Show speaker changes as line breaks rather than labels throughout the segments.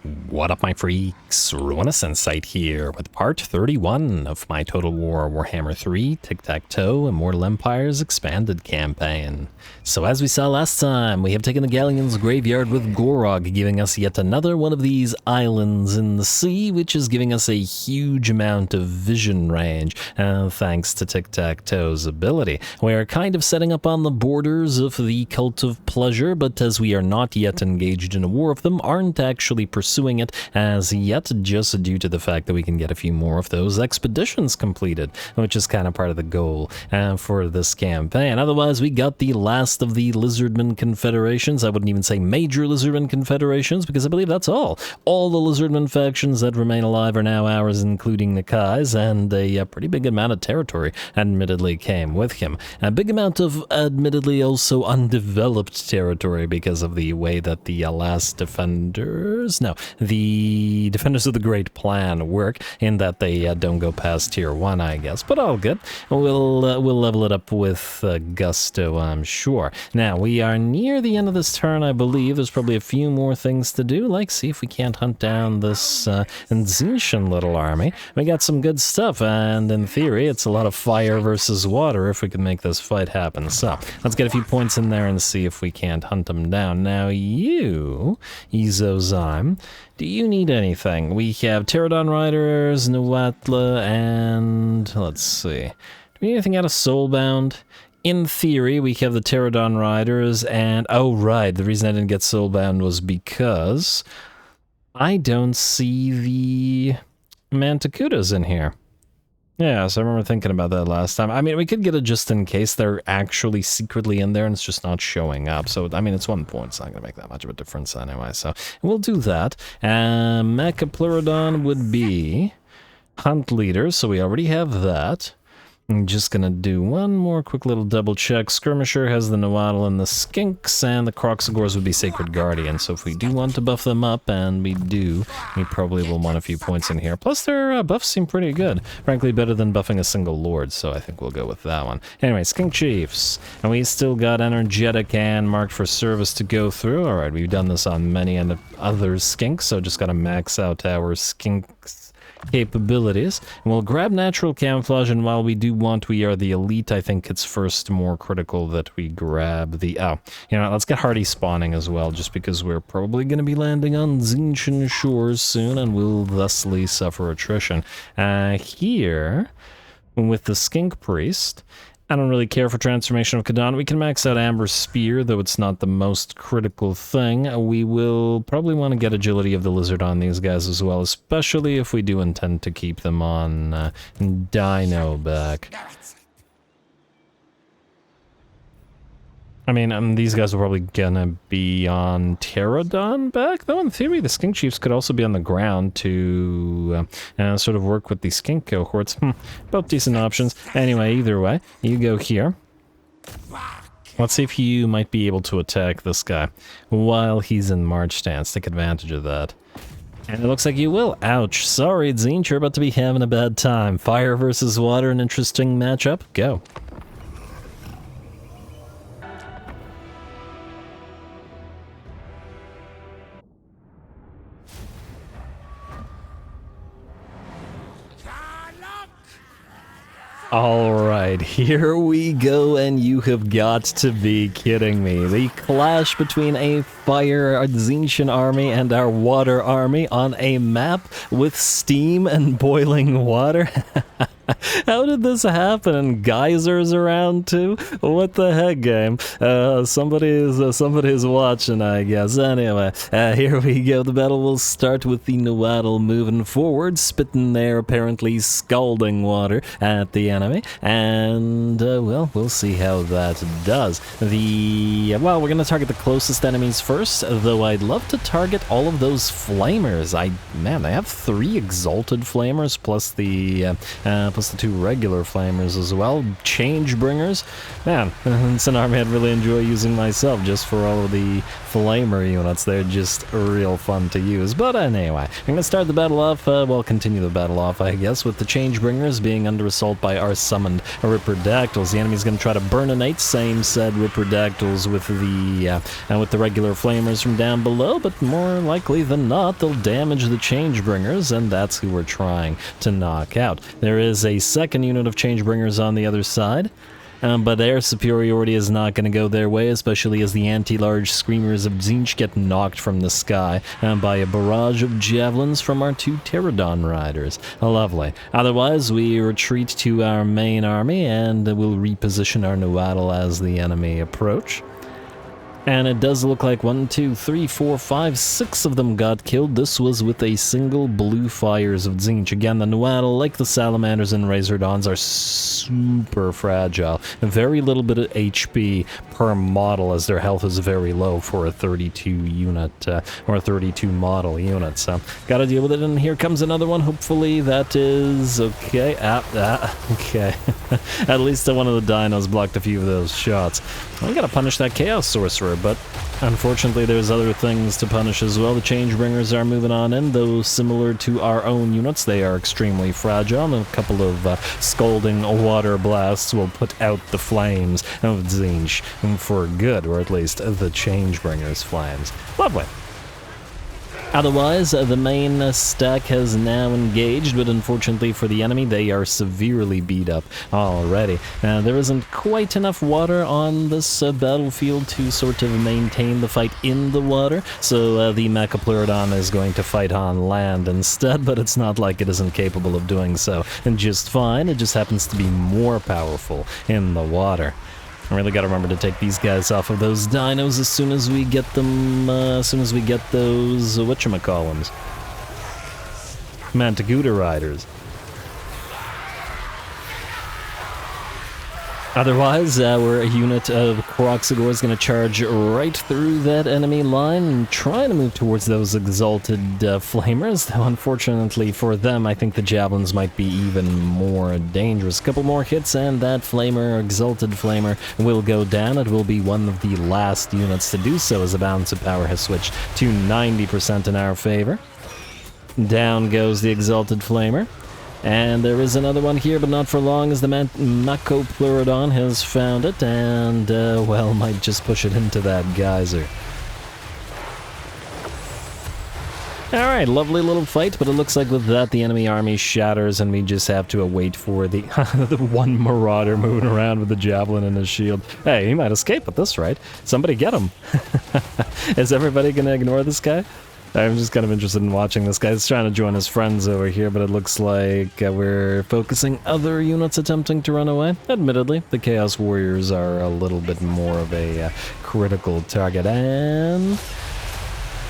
What up, my freaks? RuinusInsight here with part 31 of my Total War Warhammer 3 Tiktaq'to Immortal Empires Expanded campaign. So as we saw last time, we have taken the Galleon's graveyard with Gorog, giving us yet another one of these islands in the sea, which is giving us a huge amount of vision range, thanks to Tiktaq'to's ability. We are kind of setting up on the borders of the Cult of Pleasure, but as we are not yet engaged in a war of them, aren't actually pursuing it as yet, just due to the fact that we can get a few more of those expeditions completed, which is kind of part of the goal for this campaign. Otherwise, we got the last of the Lizardmen confederations. I wouldn't even say major Lizardmen confederations, because I believe that's all. All the Lizardmen factions that remain alive are now ours, including Nakai's, and a pretty big amount of territory admittedly came with him. A big amount of admittedly also undeveloped territory because of the way that the last defenders of the Great Plan work, in that they don't go past tier 1, I guess, but all good. We'll level it up with gusto, I'm sure. Now, we are near the end of this turn, I believe. There's probably a few more things to do, like see if we can't hunt down this Tzeentch little army. We got some good stuff, and in theory, it's a lot of fire versus water if we can make this fight happen. So, let's get a few points in there and see if we can't hunt them down. Now, you, Ezozyme, do you need anything? We have Pterodon Riders, Nuatla, and let's see. Do we need anything out of Soulbound? In theory, we have the Pterodon Riders, and oh right, the reason I didn't get Soulbound was because I don't see the Manticotas in here. Yeah, so I remember thinking about that last time. I mean, we could get it just in case they're actually secretly in there and it's just not showing up. So, I mean, it's 1 point. It's not going to make that much of a difference anyway. So, we'll do that. Mechapleurodon would be Hunt Leader, so we already have that. I'm just gonna do one more quick little double check. Skirmisher has the Noaddle and the Skinks, and the Croxagores would be Sacred Guardian. So if we do want to buff them up, and we do, we probably will want a few points in here. Plus their buffs seem pretty good. Frankly, better than buffing a single Lord, so I think we'll go with that one. Anyway, Skink Chiefs. And we still got Energetic and Marked for Service to go through. Alright, we've done this on many and other Skinks, so just gotta max out our Skinks capabilities. And we'll grab Natural Camouflage, and while we do want We Are the Elite, I think it's first more critical that we grab the... Oh, you know, let's get Hardy Spawning as well, just because we're probably going to be landing on Tzeentch shores soon, and will thusly suffer attrition. Here, with the Skink Priest, I don't really care for Transformation of Kadana. We can max out Amber Spear, though it's not the most critical thing. We will probably want to get Agility of the Lizard on these guys as well, especially if we do intend to keep them on Dino back. I mean, these guys are probably gonna be on Pterodon back, though in theory the Skink Chiefs could also be on the ground to sort of work with the Skink cohorts. Both decent options. Anyway, either way, you go here. Let's see if you might be able to attack this guy while he's in march stance. Take advantage of that. And it looks like you will. Ouch. Sorry, Tzeentch, you're about to be having a bad time. Fire versus water, an interesting matchup. Go. Alright, here we go, and you have got to be kidding me. The clash between a fire Tzeentch army and our water army on a map with steam and boiling water. How did this happen? And geysers around too? What the heck, game? Somebody is watching, I guess. Anyway, here we go. The battle will start with the Noaddle moving forward, spitting their apparently scalding water at the enemy, and well, we'll see how that does. Well, we're gonna target the closest enemies first, though I'd love to target all of those flamers. Man, they have 3 exalted flamers plus the plus the 2 regular flamers as well. Change bringers. Man, it's an army I'd really enjoy using myself just for all of the flamer units. They're just real fun to use. But anyway, I'm going to start the battle off, continue the battle off, I guess, with the change bringers being under assault by our summoned Ripperdactyls. The enemy's going to try to burninate, same said Ripperdactyls with the regular flamers from down below, but more likely than not, they'll damage the change bringers, and that's who we're trying to knock out. There is a second unit of change bringers on the other side. But their superiority is not going to go their way, especially as the anti-large screamers of Tzeentch get knocked from the sky by a barrage of javelins from our 2 pterodon riders. Lovely. Otherwise, we retreat to our main army and we'll reposition our Nuatl as the enemy approach. And it does look like 1, 2, 3, 4, 5, 6 of them got killed. This was with a single blue fires of Tzeentch. Again, the Nuatl, like the Salamanders and Razordons, are super fragile. Very little bit of HP per model, as their health is very low for a 32 unit or 32 model unit. So, gotta deal with it. And here comes another one. Hopefully that is okay. Okay. At least one of the dinos blocked a few of those shots. We gotta punish that Chaos Sorcerer, but unfortunately there's other things to punish as well. The Changebringers are moving on in, though similar to our own units, they are extremely fragile, and a couple of scalding water blasts will put out the flames of Tzeentch for good, or at least the Changebringers' flames. Lovely. Otherwise, the main stack has now engaged, but unfortunately for the enemy, they are severely beat up already. There isn't quite enough water on this battlefield to sort of maintain the fight in the water, so the Mechapleurodon is going to fight on land instead, but it's not like it isn't capable of doing so. And just fine, it just happens to be more powerful in the water. I really gotta remember to take these guys off of those dinos as soon as we get them, as soon as we get those, whatchamacallums, Mantiquita riders. Otherwise, our unit of Croxagore is going to charge right through that enemy line and try to move towards those exalted flamers, though unfortunately for them, I think the javelins might be even more dangerous. A couple more hits and that flamer, exalted flamer, will go down. It will be one of the last units to do so as the balance of power has switched to 90% in our favor. Down goes the exalted flamer. And there is another one here, but not for long, as the Mechapleurodon has found it, and, well, might just push it into that geyser. Alright, lovely little fight, but it looks like with that the enemy army shatters, and we just have to await for the, the one marauder moving around with the javelin in his shield. Hey, he might escape at this rate. Somebody get him. Is everybody gonna ignore this guy? I'm just kind of interested in watching this guy. He's trying to join his friends over here, but it looks like we're focusing other units attempting to run away. Admittedly, the Chaos Warriors are a little bit more of a critical target, and...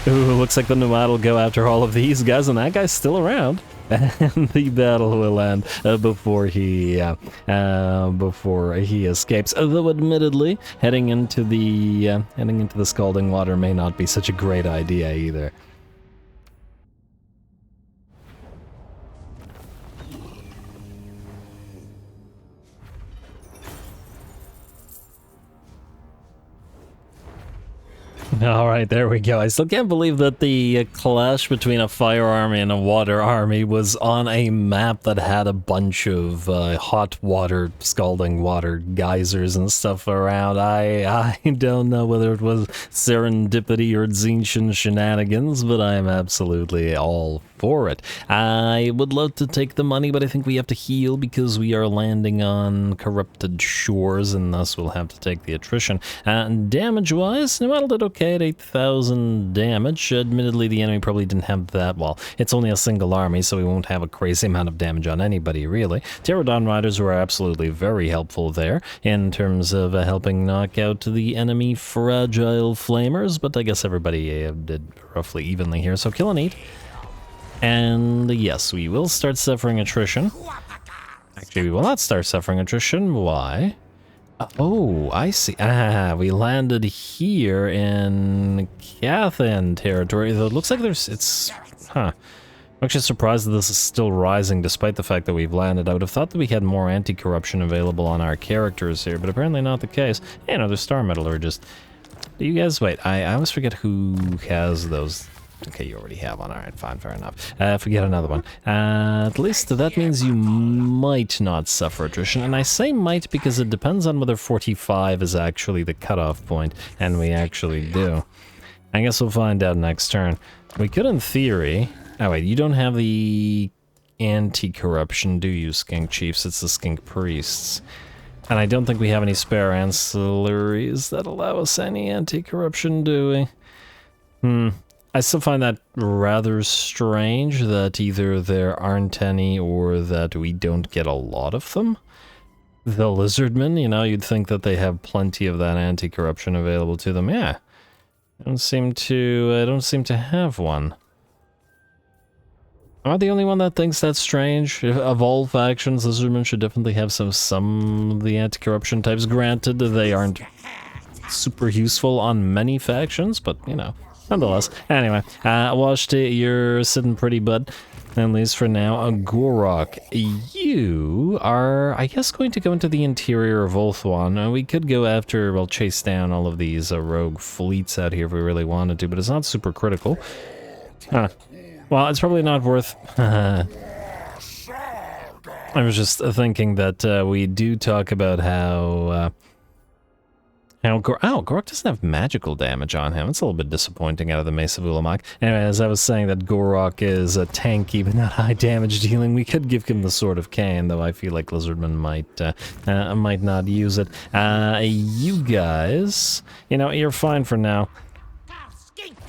Ooh, looks like the Nuatl will go after all of these guys, and that guy's still around. And the battle will end before he escapes. Although, admittedly, heading into the scalding water may not be such a great idea either. Alright, there we go. I still can't believe that the clash between a fire army and a water army was on a map that had a bunch of hot water, scalding water geysers and stuff around. I don't know whether it was serendipity or Tzeentchian shenanigans, but I'm absolutely all for it. I would love to take the money, but I think we have to heal because we are landing on corrupted shores, and thus we'll have to take the attrition. Damage-wise, Nuatl did okay at 8,000 damage. Admittedly, the enemy probably didn't have that well. It's only a single army, so we won't have a crazy amount of damage on anybody, really. Pterodon Riders were absolutely very helpful there in terms of helping knock out the enemy fragile flamers, but I guess everybody did roughly evenly here, so kill and eat. And yes, we will start suffering attrition. Actually, we will not start suffering attrition. Why? Oh, I see. We landed here in Cathan territory, though it looks like I'm actually surprised that this is still rising despite the fact that we've landed. I would have thought that we had more anti-corruption available on our characters here, but apparently not the case. Hey, another star metallurgist. Do you guys... Wait, I always forget who has those. Okay, you already have one. Alright, fine, fair enough. Forget another one. At least that means you might not suffer attrition. And I say might because it depends on whether 45 is actually the cutoff point, and we actually do. I guess we'll find out next turn. We could, in theory... Oh wait, you don't have the anti-corruption, do you, Skink Chiefs? It's the Skink Priests. And I don't think we have any spare ancillaries that allow us any anti-corruption, do we? I still find that rather strange that either there aren't any or that we don't get a lot of them. The Lizardmen, you know, you'd think that they have plenty of that anti-corruption available to them. Yeah. I don't seem to have one. Am I the only one that thinks that's strange? Of all factions, Lizardmen should definitely have some of the anti-corruption types. Granted, they aren't super useful on many factions, but, you know, nonetheless. Anyway, Washti, you're sitting pretty, bud. At least for now. Gorok, you are, I guess, going to go into the interior of Ulthuan. We could go after, well, chase down all of these rogue fleets out here if we really wanted to, but it's not super critical. Well, it's probably not worth... I was just thinking that we do talk about how Gorok doesn't have magical damage on him. It's a little bit disappointing out of the Mace of Ulamog. Anyway, as I was saying that Gorok is a tanky but not high damage dealing, we could give him the Sword of Cain, though I feel like Lizardmen might not use it. You guys, you know, you're fine for now.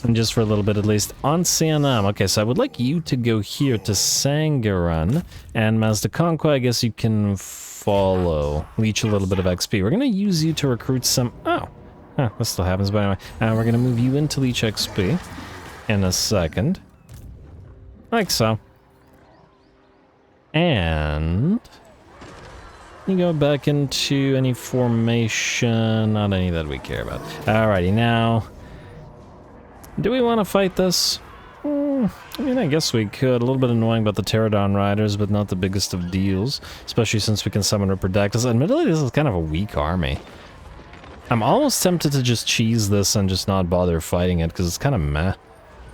And just for a little bit at least. On CNM, okay, so I would like you to go here to Sangaran, and Mazdaconqua, I guess you can follow. Leech a little bit of XP. We're going to use you to recruit some... Oh, that still happens, but anyway. We're going to move you into Leech XP in a second. Like so. And... you go back into any formation, not any that we care about. Alrighty, now... do we want to fight this? I mean, I guess we could. A little bit annoying about the Pterodon Riders, but not the biggest of deals. Especially since we can summon Riperdactylus. Admittedly, this is kind of a weak army. I'm almost tempted to just cheese this and just not bother fighting it, because it's kind of meh.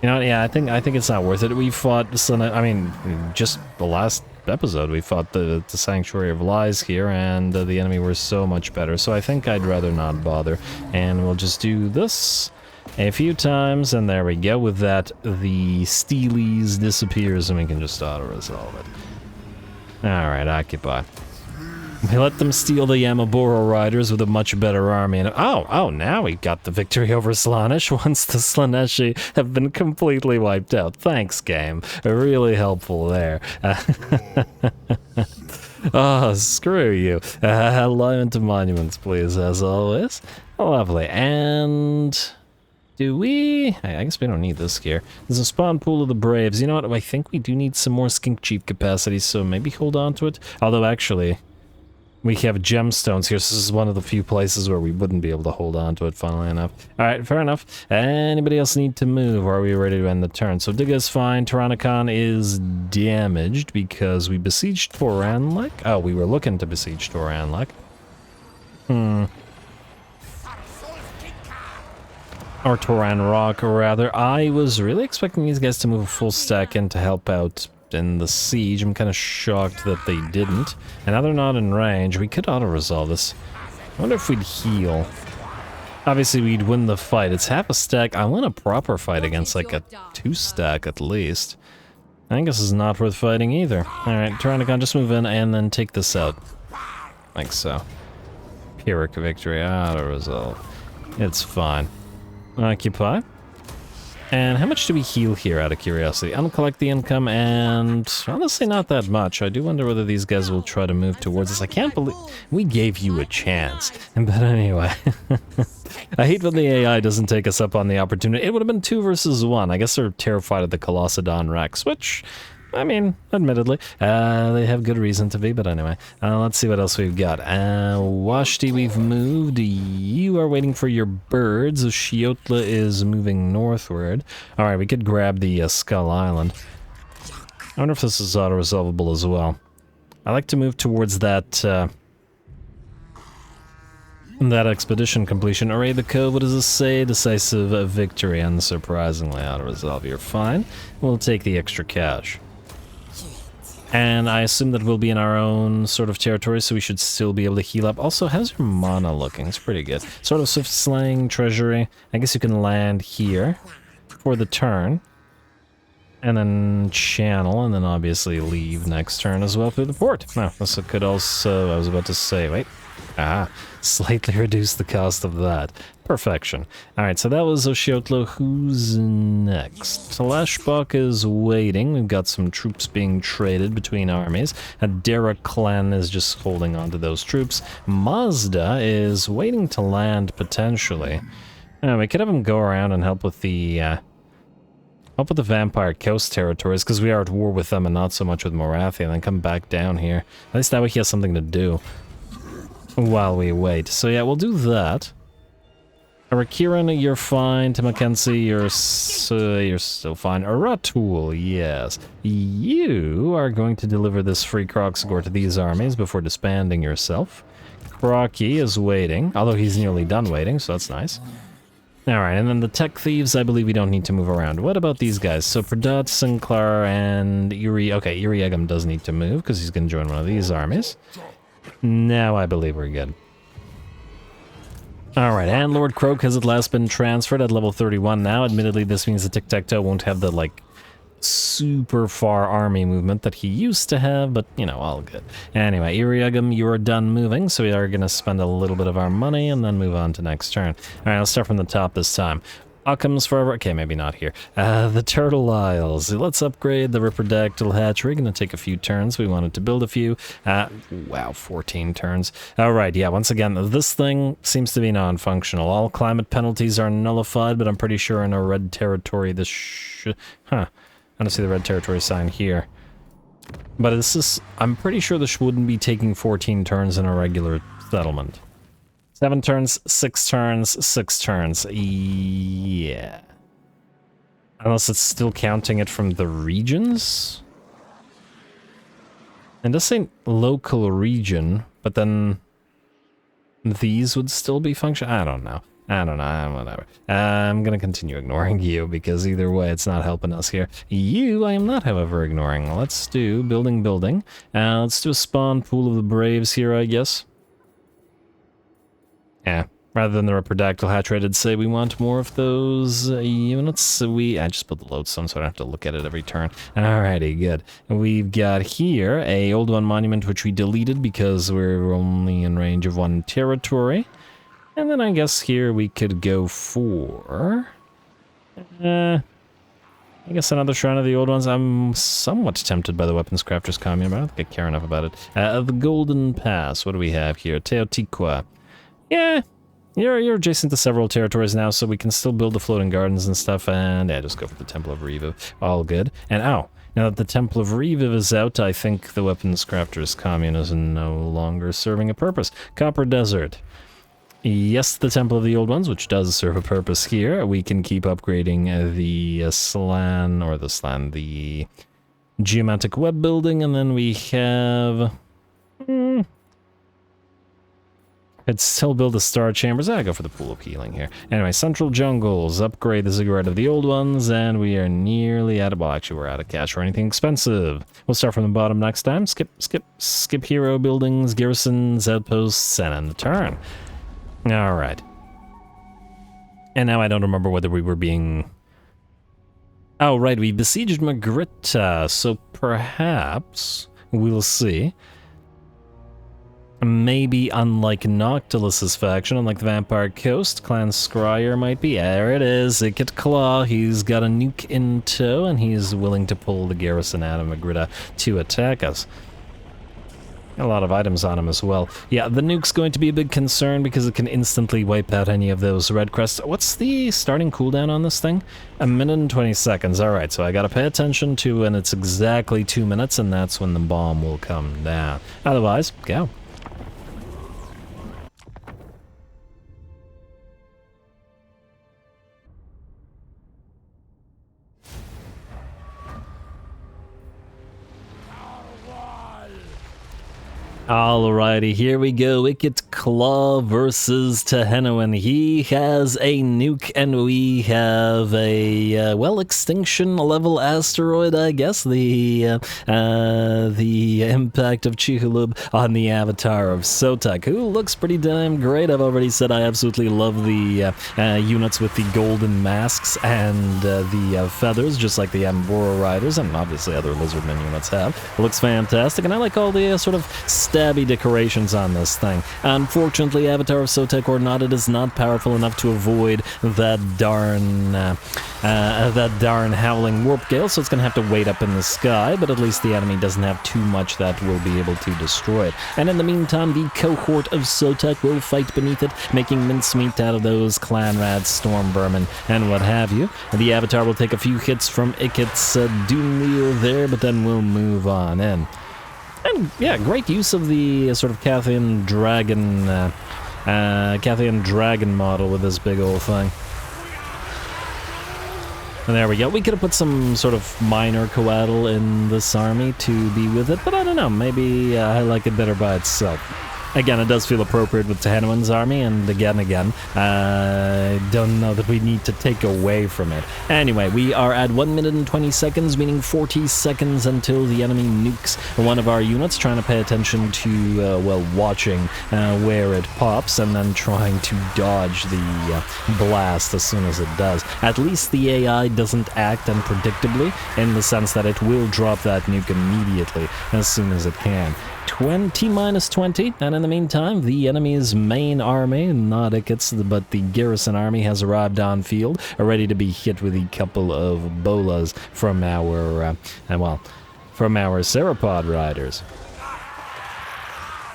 You know, yeah, I think it's not worth it. We fought, I mean, just the last episode, we fought the Sanctuary of Lies here, and the enemy were so much better. So I think I'd rather not bother. And we'll just do this a few times, and there we go. With that, the Steelies disappears, and we can just auto-resolve it. Alright, occupy. We let them steal the Yamaboro Riders with a much better army, and oh, now we got the victory over Slaanesh once the Slaaneshi have been completely wiped out. Thanks, game. Really helpful there. Oh, screw you. Alignment to monuments, please, as always. Lovely, and... do we? I guess we don't need this here. There's a spawn pool of the Braves. You know what? I think we do need some more Skink Chief capacity, so maybe hold on to it. Although, actually, we have gemstones here, so this is one of the few places where we wouldn't be able to hold on to it, funnily enough. Alright, fair enough. Anybody else need to move, or are we ready to end the turn? So Digga's fine. Tyrannicon is damaged because we besieged Toranlek. Oh, we were looking to besiege Toranlek. Or Toran Rock, rather. I was really expecting these guys to move a full stack in to help out in the siege. I'm kind of shocked that they didn't. And now they're not in range. We could auto-resolve this. I wonder if we'd heal. Obviously, we'd win the fight. It's half a stack. I want a proper fight against, like, a 2-stack at least. I think this is not worth fighting either. Alright, Tyrannicon, just move in and then take this out. Like so. Pyrrhic victory. Auto-resolve. It's fine. Occupy. And how much do we heal here, out of curiosity? Uncollect the income, and honestly not that much. I do wonder whether these guys will try to move towards us. I can't believe we gave you a chance. But anyway, I hate when the AI doesn't take us up on the opportunity. It would have been 2 versus 1. I guess they're terrified of the Colossadon Rex, which... I mean, admittedly, they have good reason to be, but anyway. Let's see what else we've got. Washti, we've moved. You are waiting for your birds. Shiotla is moving northward. Alright, we could grab the Skull Island. I wonder if this is auto-resolvable as well. I like to move towards that, that expedition completion. Array the code, what does this say? Decisive victory, unsurprisingly auto-resolve. You're fine. We'll take the extra cash. And I assume that we'll be in our own sort of territory, so we should still be able to heal up. Also, how's your mana looking? It's pretty good. Sort of swift slaying, treasury. I guess you can land here for the turn. And then channel, and then obviously leave next turn as well through the port. Now, this could also, I was about to say, wait. Slightly reduce the cost of that. Perfection. Alright, so that was Oshiotlo. Who's next? Talashbok is waiting. We've got some troops being traded between armies. Adera clan is just holding on to those troops. Mazda is waiting to land, potentially. We could have him go around and help with the Vampire Coast territories, because we are at war with them and not so much with Morathi, and then come back down here. At least that way he has something to do while we wait. So yeah, we'll do that. Arakiran, you're fine. Tamakensi, you're still fine. Aratul, yes. You are going to deliver this free Kroxigor to these armies before disbanding yourself. Kroki is waiting, although he's nearly done waiting, so that's nice. Alright, and then the tech thieves, I believe we don't need to move around. What about these guys? So Pradat, Sinclair, and Uri... Okay, Uri Egum does need to move, because he's going to join one of these armies. Now I believe we're good. Alright, and Lord Croak has at last been transferred at level 31 now. Admittedly, this means the Tiktaq'to won't have the, like, super far army movement that he used to have, but, you know, all good. Anyway, Iriagum, you are done moving, so we are going to spend a little bit of our money and then move on to next turn. Alright, let's start from the top this time. Occam's forever. Okay, maybe not here. The Turtle Isles. Let's upgrade the Ripperdactyl hatchery. Gonna take a few turns. We wanted to build a few. Wow, 14 turns. Alright, yeah, once again, this thing seems to be non-functional. All climate penalties are nullified, but I'm pretty sure in a red territory this I don't see the red territory sign here. But this is... I'm pretty sure this wouldn't be taking 14 turns in a regular settlement. 7 turns, 6 turns, 6 turns. Yeah. Unless it's still counting it from the regions? It does say local region, but then these would still be function. I don't know. Whatever. I'm gonna continue ignoring you, because either way it's not helping us here. You, I am not, however, ignoring. Let's do building. Let's do a spawn pool of the Braves here, I guess. Yeah, rather than the Ripperdactyl hatchery, I'd say we want more of those units. I just built the lodestone, so I don't have to look at it every turn. Alrighty, good. We've got here a Ulthuan monument, which we deleted because we're only in range of 1 territory. And then I guess here we could go for... I guess another Shrine of the Old Ones. I'm somewhat tempted by the Weapons Crafters Commune, but I don't think I care enough about it. The Golden Pass, what do we have here? Teotiqua. Yeah, you're adjacent to several territories now, so we can still build the floating gardens and stuff, and yeah, just go for the Temple of Reviv. All good. And now that the Temple of Reviv is out, I think the Weapons Crafters Commune is no longer serving a purpose. Copper Desert. Yes, the Temple of the Old Ones, which does serve a purpose here. We can keep upgrading the the Geomantic Web Building, and then we have... I'd still build the Star Chambers. I go for the Pool of Healing here. Anyway, Central Jungles. Upgrade the Ziggurat of the Old Ones, and we are nearly out of... Well, actually, we're out of cash for anything expensive. We'll start from the bottom next time. Skip hero buildings, garrisons, outposts, and end the turn. Alright. And now I don't remember whether we were being... Oh, right, we besieged Magritta, so perhaps... We'll see. Maybe, unlike Noctilus's faction, unlike the Vampire Coast, Clan Scryer might be. There it is, Ikit Claw. He's got a nuke in tow, and he's willing to pull the garrison out of Magritta to attack us. A lot of items on him as well. Yeah, the nuke's going to be a big concern because it can instantly wipe out any of those red crests. What's the starting cooldown on this thing? 1 minute and 20 seconds. Alright, so I gotta pay attention to when it's exactly 2 minutes, and that's when the bomb will come down. Otherwise, go. Alrighty, here we go. Tiktaqto versus Tehenoan. He has a nuke and we have a, well, extinction level asteroid, I guess. The impact of Chicxulub on the avatar of SOTEK, who looks pretty damn great. I've already said I absolutely love the units with the golden masks and the feathers, just like the Ambora Riders, and obviously other Lizardmen units have. It looks fantastic, and I like all the sort of stabby decorations on this thing. Unfortunately, Avatar of SOTEK or not, it is not powerful enough to avoid that darn howling warp gale, so it's going to have to wait up in the sky, but at least the enemy doesn't have too much that will be able to destroy it. And in the meantime, the cohort of SOTEK will fight beneath it, making mincemeat out of those clan rats, storm vermin, and what have you. The Avatar will take a few hits from Ikit's doom wheel there, but then we'll move on in. And yeah, great use of the sort of Cathian dragon model with this big old thing. And there we go. We could have put some sort of minor coatl in this army to be with it, but I don't know. Maybe I like it better by itself. Again, it does feel appropriate with Tehenoan's army, and again, I don't know that we need to take away from it. Anyway, we are at 1 minute and 20 seconds, meaning 40 seconds until the enemy nukes one of our units, trying to pay attention to, well, watching where it pops, and then trying to dodge the blast as soon as it does. At least the AI doesn't act unpredictably, in the sense that it will drop that nuke immediately as soon as it can. 20-20, and in the meantime, the enemy's main army, not Ikit's, but the garrison army, has arrived on field, ready to be hit with a couple of bolas from our, from our Sauropod riders.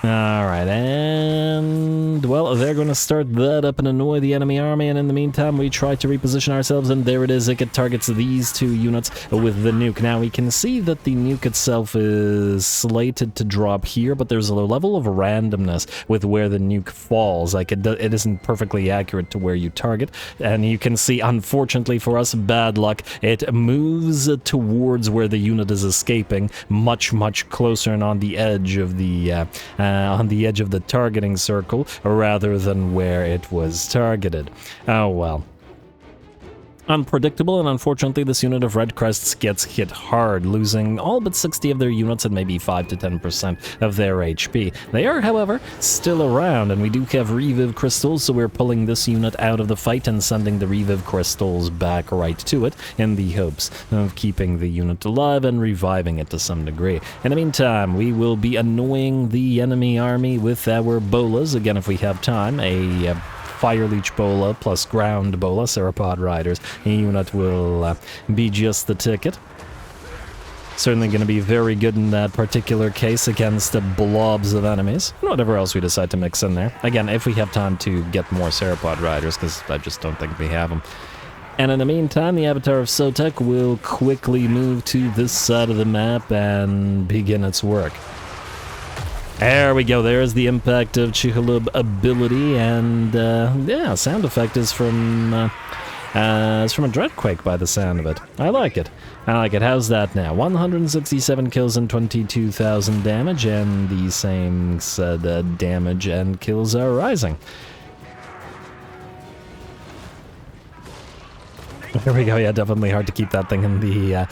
Alright, and, well, they're going to start that up and annoy the enemy army, and in the meantime, we try to reposition ourselves, and there it is. Ikit targets these two units with the nuke. Now, we can see that the nuke itself is slated to drop here, but there's a level of randomness with where the nuke falls. Like, it isn't perfectly accurate to where you target, and you can see, unfortunately for us, bad luck, it moves towards where the unit is escaping, much, much closer and on the edge of the, targeting circle, rather than where it was targeted. Oh well. Unpredictable, and unfortunately this unit of Red Crests gets hit hard, losing all but 60 of their units and maybe 5 to 10% of their HP. They are, however, still around, and we do have Reviv Crystals, so we're pulling this unit out of the fight and sending the Reviv Crystals back right to it, in the hopes of keeping the unit alive and reviving it to some degree. In the meantime, we will be annoying the enemy army with our bolas, again if we have time, a Fire Leech Bola plus Ground Bola, Sauropod Riders. A unit will be just the ticket. Certainly going to be very good in that particular case against the blobs of enemies. Whatever else we decide to mix in there. Again, if we have time to get more Sauropod Riders, because I just don't think we have them. And in the meantime, the Avatar of SOTEK will quickly move to this side of the map and begin its work. There we go, there's the impact of Chicxulub ability, and yeah, sound effect is from a Dreadquake by the sound of it. I like it. How's that now? 167 kills and 22,000 damage, and the same said damage and kills are rising. There we go, yeah, definitely hard to keep that thing in the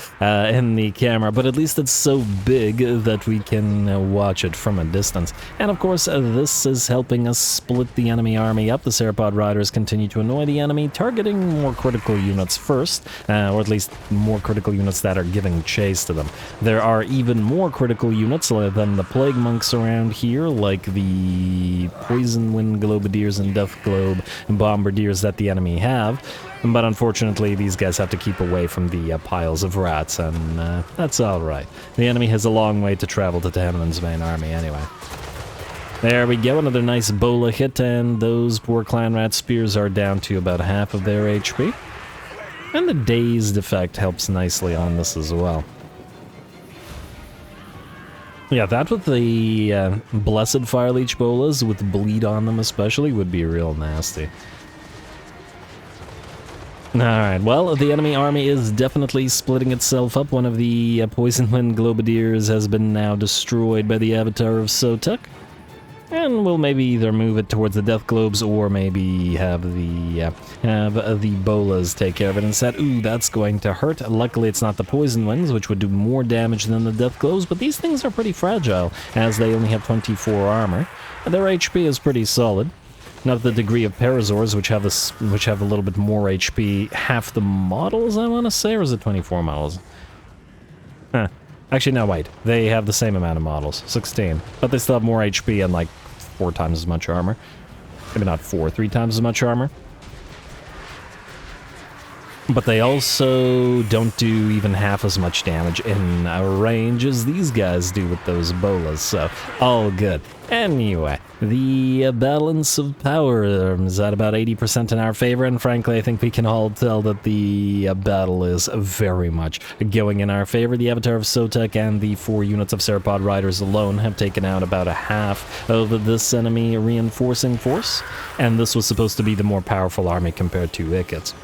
camera, but at least it's so big that we can watch it from a distance. And of course, this is helping us split the enemy army up. The Sauropod Riders continue to annoy the enemy, targeting more critical units first, or at least more critical units that are giving chase to them. There are even more critical units than the Plague Monks around here, like the Poison Wind Globadiers and Death Globe Bombardiers that the enemy have. But unfortunately, these guys have to keep away from the piles of rats, and that's alright. The enemy has a long way to travel to Tehenoan's main army anyway. There we go, another nice bola hit, and those poor clan rat spears are down to about half of their HP. And the dazed effect helps nicely on this as well. Yeah, that with the Blessed Fire Leech bolas, with bleed on them especially, would be real nasty. Alright, well, the enemy army is definitely splitting itself up. One of the Poison Wind Globadiers has been now destroyed by the avatar of SOTEK. And we'll maybe either move it towards the Death Globes or maybe have the Bolas take care of it instead. Ooh, that's going to hurt. Luckily, it's not the Poison Winds, which would do more damage than the Death Globes, but these things are pretty fragile, as they only have 24 armor. Their HP is pretty solid. Not the degree of Parasaurs, which have a little bit more HP. Half the models, I want to say, or is it 24 models? Huh. Actually, no, wait. They have the same amount of models, 16. But they still have more HP and like 4 times as much armor. Maybe not 4, 3 times as much armor. But they also don't do even half as much damage in range as these guys do with those bolas, so all good. Anyway, the balance of power is at about 80% in our favor, and frankly, I think we can all tell that the battle is very much going in our favor. The Avatar of SOTEK and the 4 units of Sauropod Riders alone have taken out about a half of this enemy reinforcing force, and this was supposed to be the more powerful army compared to Ikit's.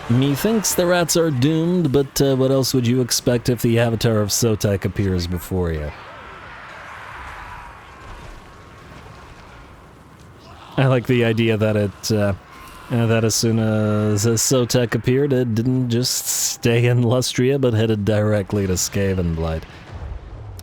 Methinks the rats are doomed, but what else would you expect if the Avatar of SOTEK appears before you? I like the idea that that as soon as SOTEK appeared, it didn't just stay in Lustria, but headed directly to Skavenblight.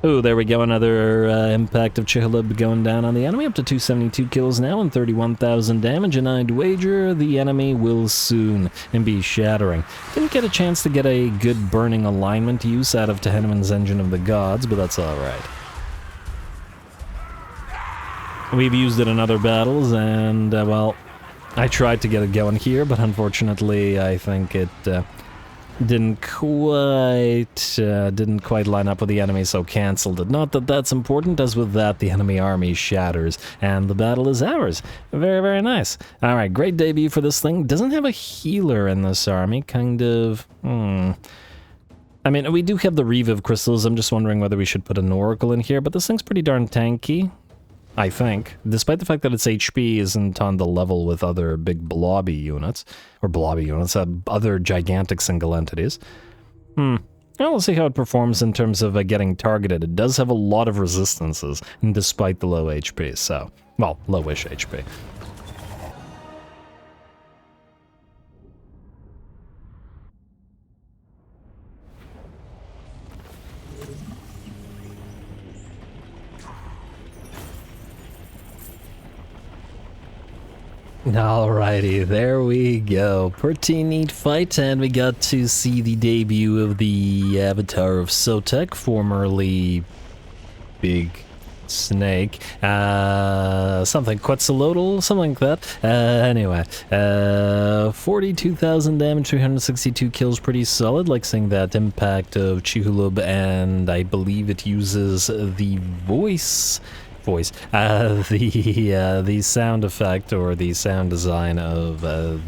Ooh, there we go, another impact of Chihilib going down on the enemy, up to 272 kills now and 31,000 damage, and I'd wager the enemy will soon be shattering. Didn't get a chance to get a good burning alignment use out of Tehenman's Engine of the Gods, but that's alright. We've used it in other battles, and, well, I tried to get it going here, but unfortunately I think it didn't quite line up with the enemy, so cancelled it. Not that that's important, as with that the enemy army shatters and the battle is ours. Very, very nice. All right, great debut for this thing. Doesn't have a healer in this army, kind of. I mean, we do have the Reviv crystals. I'm just wondering whether we should put an Oracle in here, but this thing's pretty darn tanky, I think, despite the fact that its HP isn't on the level with other big blobby units, other gigantic single entities. Well, we'll see how it performs in terms of getting targeted. It does have a lot of resistances, despite the low HP, so, well, lowish HP. Alrighty, there we go. Pretty neat fight, and we got to see the debut of the Avatar of SOTEK, formerly Big Snake, something Quetzalcoatl, something like that. Anyway, 42,000 damage, 362 kills, pretty solid. Like seeing that impact of Chihilub, and I believe it uses the the sound effect or the sound design of the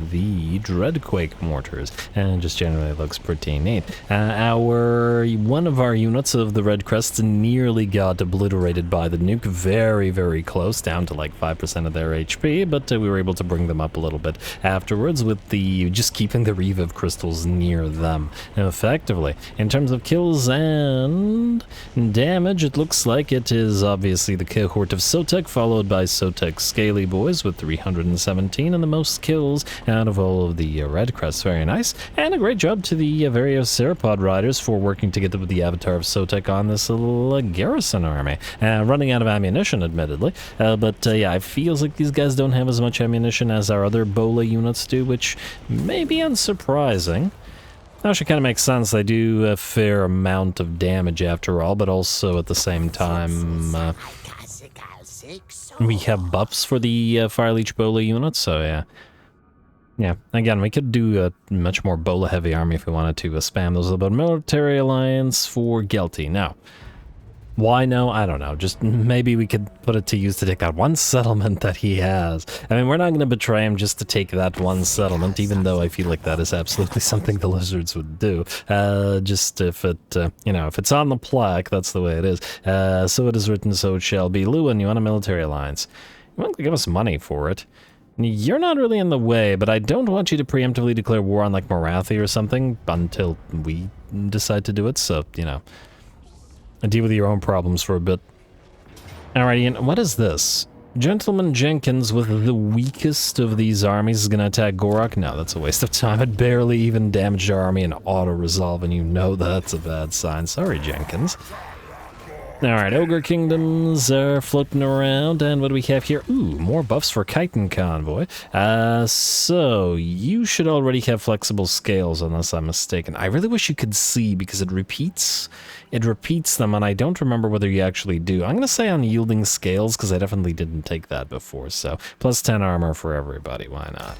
Dreadquake mortars, and just generally looks pretty neat. One of our units of the Red Crests nearly got obliterated by the nuke, very, very close, down to like 5% of their HP, but we were able to bring them up a little bit afterwards with just keeping the Reviv crystals near them effectively. In terms of kills and damage, it looks like it is obviously the cohort of SOTEK, followed by SOTEK Scaly Boys with 317 and the most kills out of all of the Red Crests. Very nice, and a great job to the various Sauropod Riders for working together with the Avatar of SOTEK on this little garrison army. Running out of ammunition, admittedly, but yeah, it feels like these guys don't have as much ammunition as our other Bola units do, which may be unsurprising. Actually kind of makes sense. They do a fair amount of damage after all, but also at the same time, we have buffs for the Fireleech Bola units, so yeah. Yeah, again, we could do a much more Bola-heavy army if we wanted to spam those a little bit. Military Alliance for Gelty. Now, why no? I don't know. Just maybe we could put it to use to take that one settlement that he has. I mean, we're not going to betray him just to take that one settlement, even though I feel like that is absolutely something the Lizards would do. Just if it, if it's on the plaque, that's the way it is. So it is written, so it shall be. Lewin, you want a military alliance? You want to give us money for it. You're not really in the way, but I don't want you to preemptively declare war on, like, Morathi or something until we decide to do it, so, you know, deal with your own problems for a bit. Alrighty, and what is this? Gentleman Jenkins with the weakest of these armies is going to attack Gorok? No, that's a waste of time. It barely even damaged our army in auto-resolve, and you know that's a bad sign. Sorry, Jenkins. Alright, Ogre Kingdoms are floating around, and what do we have here? Ooh, more buffs for Chitin Convoy. So, you should already have flexible scales, unless I'm mistaken. I really wish you could see, because it repeats them, and I don't remember whether you actually do. I'm going to say unyielding scales, because I definitely didn't take that before, so plus 10 armor for everybody, why not?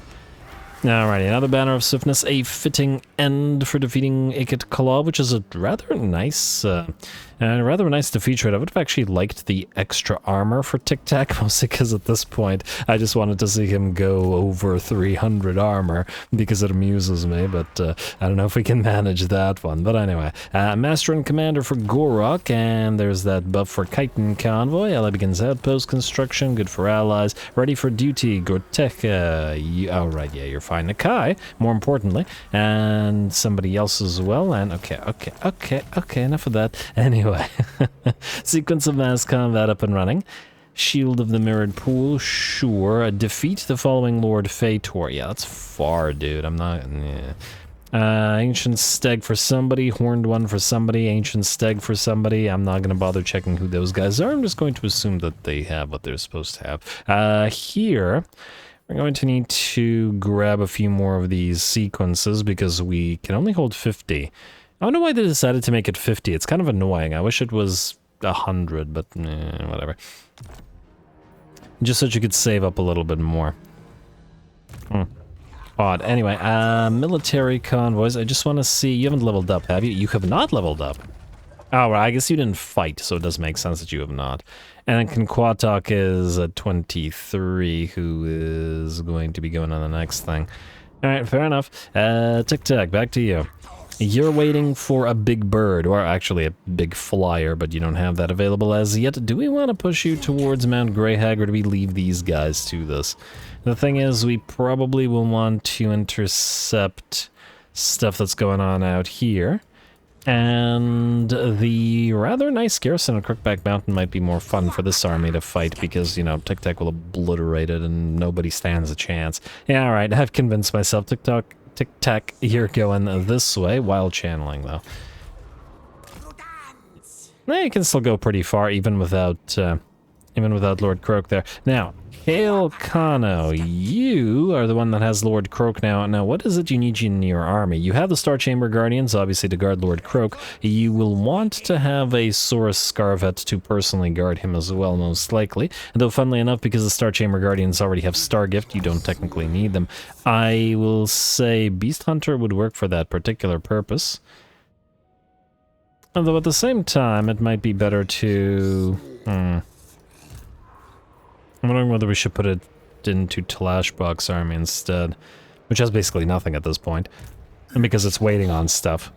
Alrighty, another Banner of Swiftness, a fitting end for defeating Ikit Kalaw, which is a rather nice defeat trade. I would have actually liked the extra armor for Tic-Tac, mostly because at this point, I just wanted to see him go over 300 armor, because it amuses me, but I don't know if we can manage that one. But anyway, Master and Commander for Gorok, and there's that buff for Chitin Convoy. Ally begins outpost construction, good for allies. Ready for duty, Gortek. Oh, right, yeah, you're fine. Nakai, more importantly, and somebody else as well, and okay, enough of that. Anyway, sequence of mass combat up and running. Shield of the Mirrored Pool, sure. Defeat the following Lord Fator. Yeah, that's far, dude. I'm not... Yeah. Ancient Steg for somebody, Horned One for somebody, Ancient Steg for somebody. I'm not going to bother checking who those guys are. I'm just going to assume that they have what they're supposed to have. Here... We're going to need to grab a few more of these sequences because we can only hold 50. I don't know why they decided to make it 50. It's kind of annoying. I wish it was 100, but whatever. Just so you could save up a little bit more. Odd. Anyway, military convoys. I just want to see... You haven't leveled up, have you? You have not leveled up. Oh, well, I guess you didn't fight, so it does make sense that you have not. And then Konquatok is a 23, who is going to be going on the next thing. Alright, fair enough. Tic-Tac, back to you. You're waiting for a big bird, or actually a big flyer, but you don't have that available as yet. Do we want to push you towards Mount Greyhag, or do we leave these guys to this? The thing is, we probably will want to intercept stuff that's going on out here. And the rather nice garrison of Crookback Mountain might be more fun for this army to fight because, you know, Tic-Tac will obliterate it and nobody stands a chance. Yeah, alright, I've convinced myself. Tic-Tac, you're going this way, while channeling, though. You can still go pretty far, even without Lord Croak there. Now, Hail Kano, you are the one that has Lord Croak now. Now, what is it you need in your army? You have the Star Chamber Guardians, obviously, to guard Lord Croak. You will want to have a Saurus Scarvet to personally guard him as well, most likely. Though, funnily enough, because the Star Chamber Guardians already have Stargift, you don't technically need them. I will say Beast Hunter would work for that particular purpose. Although, at the same time, it might be better to... I'm wondering whether we should put it into Tlashbok's army instead, which has basically nothing at this point, and because it's waiting on stuff.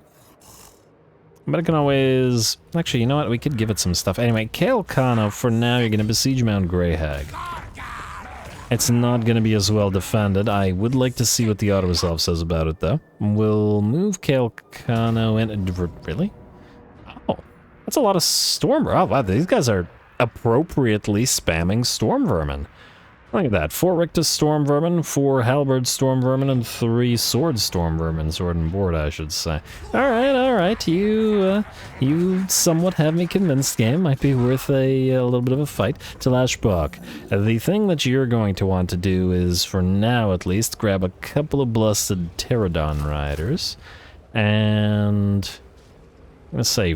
But it can always... Actually, you know what? We could give it some stuff. Anyway, Kale Kano, for now, you're going to besiege Mount Greyhag. It's not going to be as well defended. I would like to see what the auto-resolve says about it, though. We'll move Kale Kano in... Really? Oh, that's a lot of storm... Oh, wow, these guys are... appropriately spamming Storm Vermin. Look at that. 4 Rictus Storm Vermin, 4 Halberd Storm Vermin, and 3 Sword Storm Vermin. Sword and board, I should say. Alright. You somewhat have me convinced. Game might be worth a little bit of a fight. Tlashbok. The thing that you're going to want to do is, for now at least, grab a couple of Blessed Pterodon Riders. And... I'm gonna say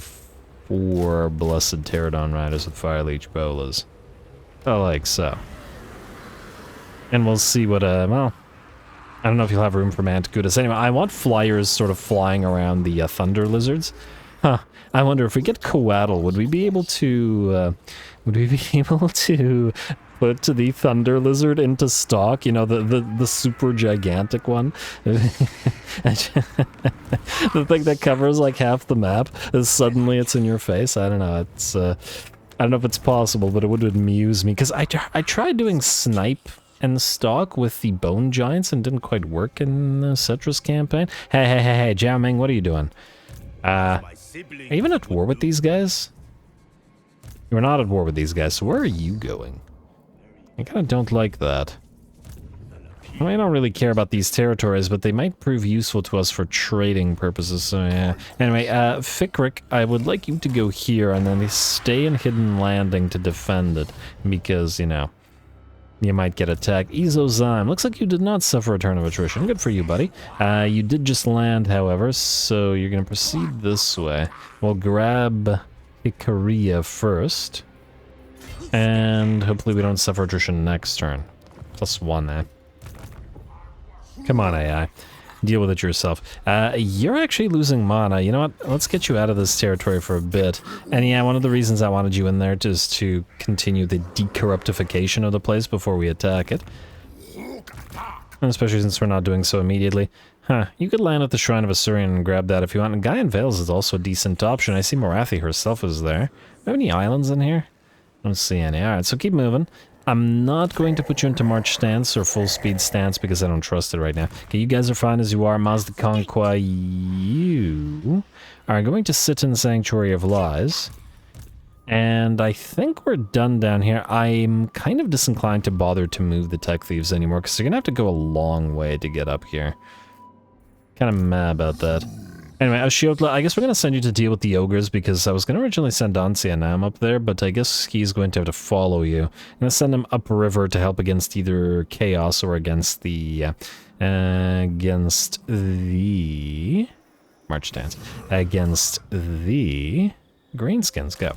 4 Blessed Pterodon Riders with Fire Leech Bolas. Like so. And we'll see what, well... I don't know if you'll have room for Manticudas. Anyway, I want flyers sort of flying around the Thunder Lizards. Huh. I wonder if we get Coatl, would we be able to put the Thunder Lizard into stock? You know, the super gigantic one? The thing that covers like half the map, is suddenly it's in your face. I don't know, it's, I don't know if it's possible, but it would amuse me, because I tried doing snipe in stock with the bone giants and didn't quite work in the Citrus campaign. Hey, Jiao Ming, what are you doing? Are you even at war with these guys? You're not at war with these guys, so where are you going? I kind of don't like that. I mean, I don't really care about these territories, but they might prove useful to us for trading purposes, so yeah. Anyway, Fikrik, I would like you to go here and then stay in Hidden Landing to defend it, because, you know, you might get attacked. Izozyme, looks like you did not suffer a turn of attrition. Good for you, buddy. You did just land, however, so you're going to proceed this way. We'll grab Ikaria first, and hopefully we don't suffer attrition next turn. +1, eh? Come on, AI. Deal with it yourself. You're actually losing mana. You know what? Let's get you out of this territory for a bit. And yeah, one of the reasons I wanted you in there is to continue the decorruptification of the place before we attack it. And especially since we're not doing so immediately. Huh, you could land at the Shrine of Assyrian and grab that if you want. And Guy in Vales is also a decent option. I see Morathi herself is there. Do we have any islands in here? I don't see any. Alright, so keep moving. I'm not going to put you into March stance or full speed stance because I don't trust it right now. Okay, you guys are fine as you are. Mazda Conqua, you are going to sit in Sanctuary of Lies. And I think we're done down here. I'm kind of disinclined to bother to move the Tech Thieves anymore because they're going to have to go a long way to get up here. Kind of mad about that. Anyway, Ashiotla, I guess we're going to send you to deal with the ogres because I was going to originally send Ansianam up there, but I guess he's going to have to follow you. I'm going to send him upriver to help against either Chaos or against the... March stance. Against the... Greenskins, go.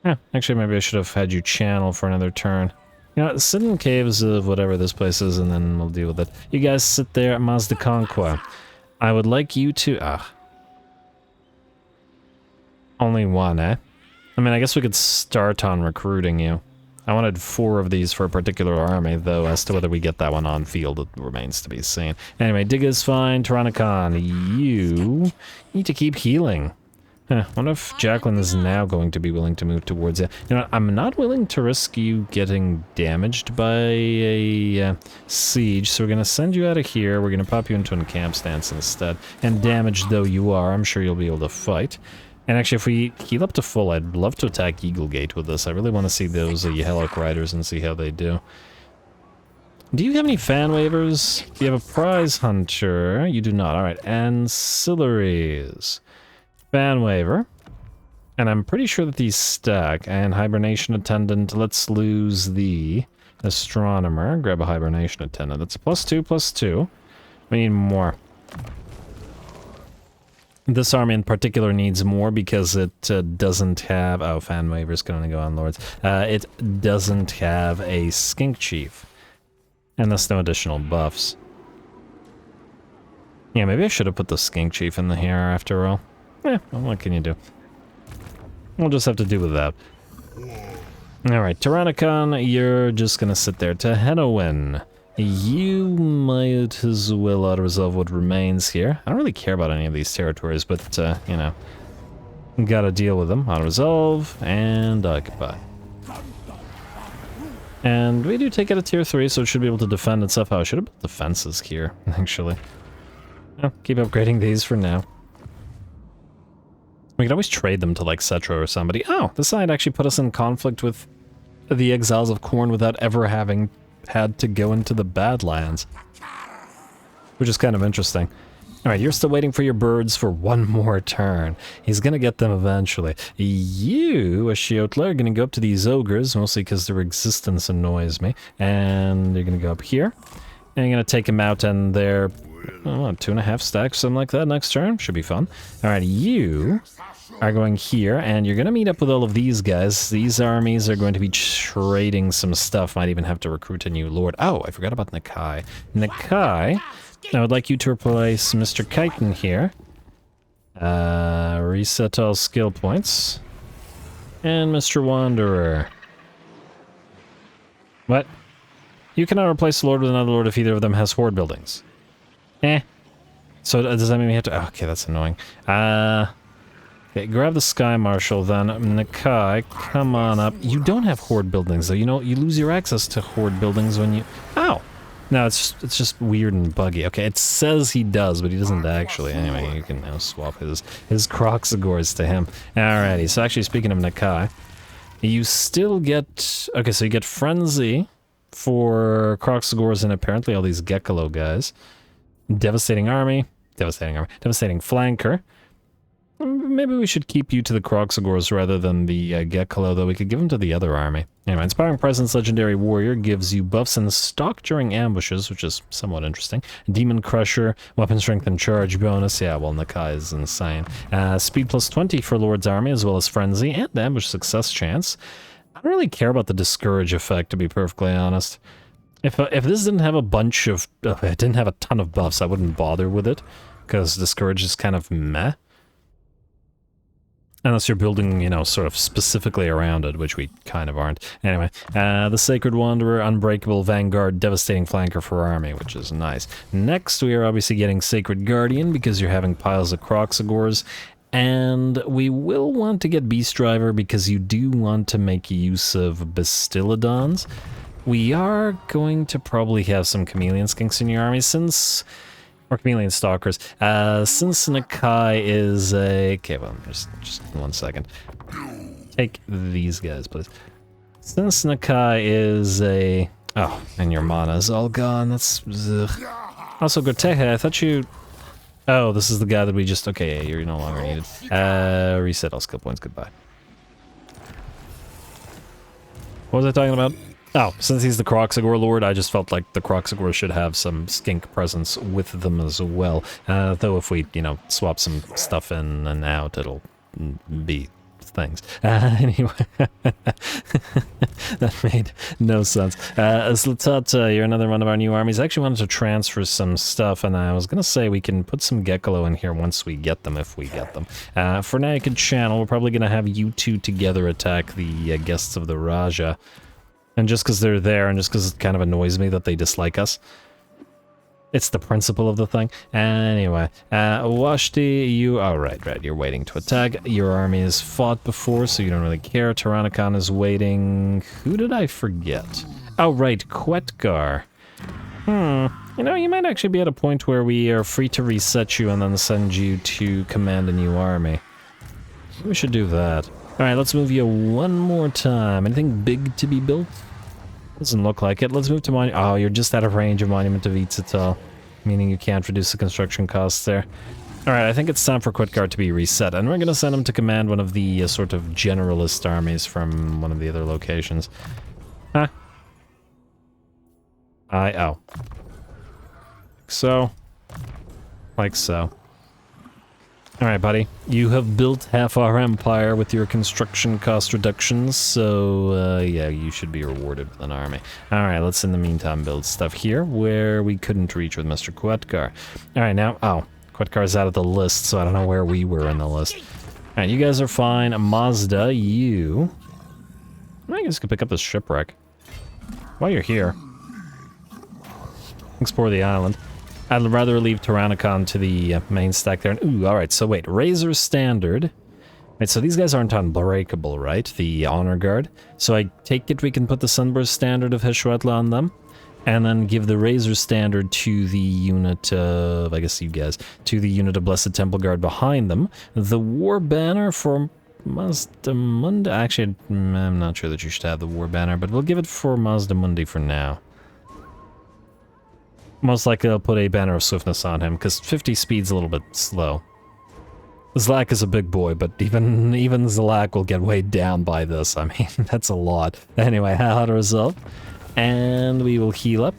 Yeah, actually, maybe I should have had you channel for another turn. You know, sit in caves of whatever this place is, and then we'll deal with it. You guys sit there at Mazda Conqua. I would like you to... Only one, eh? I mean, I guess we could start on recruiting you. I wanted 4 of these for a particular army, though as to whether we get that one on field, it remains to be seen. Anyway, Dig is fine. Tyrannicon, you need to keep healing. I wonder if Jacqueline is now going to be willing to move towards it. You know, I'm not willing to risk you getting damaged by a siege, so we're going to send you out of here. We're going to pop you into a camp stance instead. And damaged though you are, I'm sure you'll be able to fight. And actually, if we heal up to full, I'd love to attack Eaglegate with this. I really want to see those Yhelloc Riders and see how they do. Do you have any fan waivers? Do you have a prize hunter? You do not. Alright, ancillaries. Fan waiver. And I'm pretty sure that these stack. And hibernation attendant. Let's lose the astronomer. Grab a hibernation attendant. That's +2, +2. We need more. This army in particular needs more because it doesn't have... Oh, fan waivers can only go on lords. It doesn't have a skink chief. And that's no additional buffs. Yeah, maybe I should have put the skink chief in the here after all. Well, what can you do? We'll just have to do with that. Alright, Tyrannicon, you're just gonna sit there. Tehenowin, you might as well auto-resolve what remains here. I don't really care about any of these territories, but, you know, gotta deal with them. Auto-resolve, and occupy. And we do take it at tier 3, so it should be able to defend itself. Oh, I should have built defenses here, actually. Well, keep upgrading these for now. We could always trade them to, like, Cetra or somebody. Oh, this side actually put us in conflict with the Exiles of Khorne without ever having had to go into the Badlands. Which is kind of interesting. Alright, you're still waiting for your birds for one more turn. He's gonna get them eventually. You, Ashiotla, are gonna go up to these ogres, mostly because their existence annoys me. And you're gonna go up here. And you're gonna take them out, and they're... Oh, 2.5 stacks, something like that next turn. Should be fun. Alright, you are going here, and you're going to meet up with all of these guys. These armies are going to be trading some stuff. Might even have to recruit a new lord. Oh, I forgot about Nakai. Nakai, I would like you to replace Mr. Chiton here. Reset all skill points. And Mr. Wanderer. What? You cannot replace a lord with another lord if either of them has horde buildings. So does that mean we have to... Oh, okay, that's annoying. Okay, grab the Sky Marshal then. Nakai, come on up. You don't have Horde buildings, though. You know, you lose your access to Horde buildings when you... Ow! No, it's just weird and buggy. Okay, it says he does, but he doesn't actually. Anyway, you can now swap his Croxagores to him. Alrighty, so actually, speaking of Nakai, you still get... Okay, so you get Frenzy for Croxagores and apparently all these Gekalo guys. Devastating Army. Devastating Flanker. Maybe we should keep you to the Croxagores rather than the Gekalo, though we could give them to the other army. Anyway, Inspiring Presence Legendary Warrior gives you buffs and stock during ambushes, which is somewhat interesting. Demon Crusher, Weapon Strength and Charge bonus. Yeah, well, Nakai is insane. Speed plus 20 for Lord's Army, as well as Frenzy and Ambush Success Chance. I don't really care about the Discourage effect, to be perfectly honest. If this didn't have a bunch of... it didn't have a ton of buffs, I wouldn't bother with it, because Discourage is kind of meh. Unless you're building, you know, sort of specifically around it, which we kind of aren't. Anyway, the Sacred Wanderer, Unbreakable Vanguard, Devastating Flanker for Army, which is nice. Next, we are obviously getting Sacred Guardian, because you're having piles of Croxagores. And we will want to get Beast Driver, because you do want to make use of Bastillodons. We are going to probably have some Chameleon Skinks in your army, since... Or Chameleon Stalkers. Since Nakai is a... Okay, well, just 1 second. Take these guys, please. Since Nakai is a... Oh, and your mana is all gone. That's... Ugh. Also, Gotehe, I thought you... Oh, this is the guy that we just... Okay, yeah, you're no longer needed. Reset all skill points. Goodbye. What was I talking about? Oh, since he's the Croxagore Lord, I just felt like the Croxagore should have some skink presence with them as well. Though if we, you know, swap some stuff in and out, it'll be things. Anyway, that made no sense. Slatata, you're another one of our new armies. I actually wanted to transfer some stuff, and I was going to say we can put some Gekalo in here once we get them, if we get them. For now, you can channel. We're probably going to have you two together attack the guests of the Raja. And just because they're there, and just because it kind of annoys me that they dislike us. It's the principle of the thing. Anyway, Washti, you... Oh, right, you're waiting to attack. Your army has fought before, so you don't really care. Tyrannicon is waiting. Who did I forget? Oh, right, Quetgar. You know, you might actually be at a point where we are free to reset you and then send you to command a new army. We should do that. Alright, let's move you one more time. Anything big to be built? Doesn't look like it. Let's move to Monument. Oh, you're just out of range of Monument of Itzatal, meaning you can't reduce the construction costs there. Alright, I think it's time for Quetgar to be reset, and we're going to send him to command one of the sort of generalist armies from one of the other locations. Huh? Oh. So. Like so. Alright, buddy. You have built half our empire with your construction cost reductions, so, yeah, you should be rewarded with an army. Alright, let's in the meantime build stuff here where we couldn't reach with Mr. Quetgar. Alright, now, oh, Quetgar's out of the list, so I don't know where we were in the list. Alright, you guys are fine. Mazda, you... I guess you could pick up this shipwreck. While you're here. Explore the island. I'd rather leave Tyrannicon to the main stack there. Ooh, alright, so wait, Razor Standard. Right, so these guys aren't unbreakable, right? The Honor Guard. So I take it we can put the Sunburst Standard of Heshwetla on them, and then give the Razor Standard to the unit of, I guess you guys, to the unit of Blessed Temple Guard behind them. The War Banner for Mazdamundi. Actually, I'm not sure that you should have the War Banner, but we'll give it for Mazdamundi for now. Most likely I'll put a Banner of Swiftness on him, because 50 speed's a little bit slow. Zlak is a big boy, but even Zlak will get weighed down by this. I mean, that's a lot. Anyway, how to resolve. And we will heal up.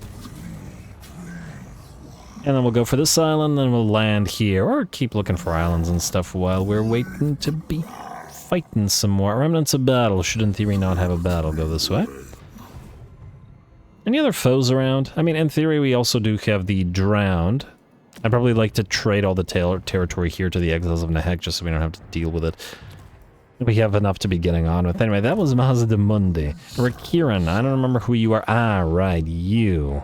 And then we'll go for this island, then we'll land here, or keep looking for islands and stuff while we're waiting to be fighting some more. Remnants of Battle should in theory not have a battle. Go this way. Any other foes around? I mean, in theory, we also do have the Drowned. I'd probably like to trade all the territory here to the Exiles of Nehek, just so we don't have to deal with it. We have enough to be getting on with. Anyway, that was Mazdamundi. Rakiran, I don't remember who you are. Ah, right, you.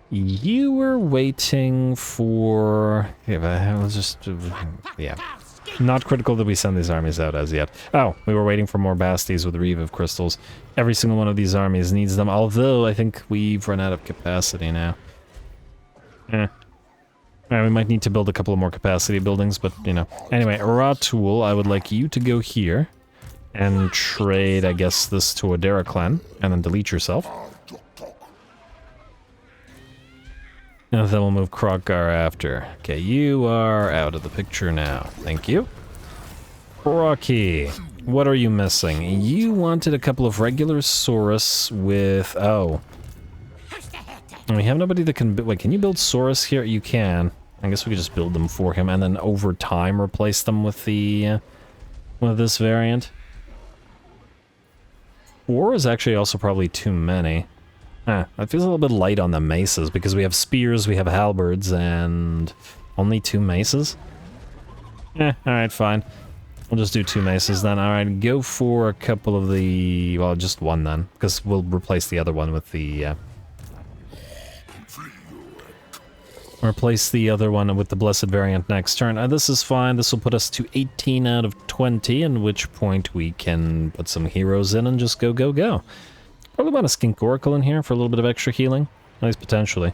You were waiting for... Yeah, let's just... Yeah. Not critical that we send these armies out as yet. Oh, we were waiting for more basties with Reeve of Crystals. Every single one of these armies needs them, although I think we've run out of capacity now. We might need to build a couple of more capacity buildings, but, you know. Anyway, Ratul, I would like you to go here and trade, I guess, this to Adara clan, and then delete yourself. And then we'll move Krokgar after. Okay, you are out of the picture now. Thank you. Rocky, what are you missing? You wanted a couple of regular Saurus with... Oh. We have nobody that can... Wait, can you build Saurus here? You can. I guess we could just build them for him, and then over time replace them with the... with this variant. 4 is actually also probably too many. That feels a little bit light on the maces, because we have spears, we have halberds, and only 2 maces? Alright, fine. We'll just do 2 maces then. Alright, go for a couple of the... well, just one then, because we'll replace the other one with the... replace the other one with the Blessed variant next turn. This is fine. This will put us to 18 out of 20, at which point we can put some heroes in and just go, go, go. Probably want a Skink Oracle in here for a little bit of extra healing. At least potentially.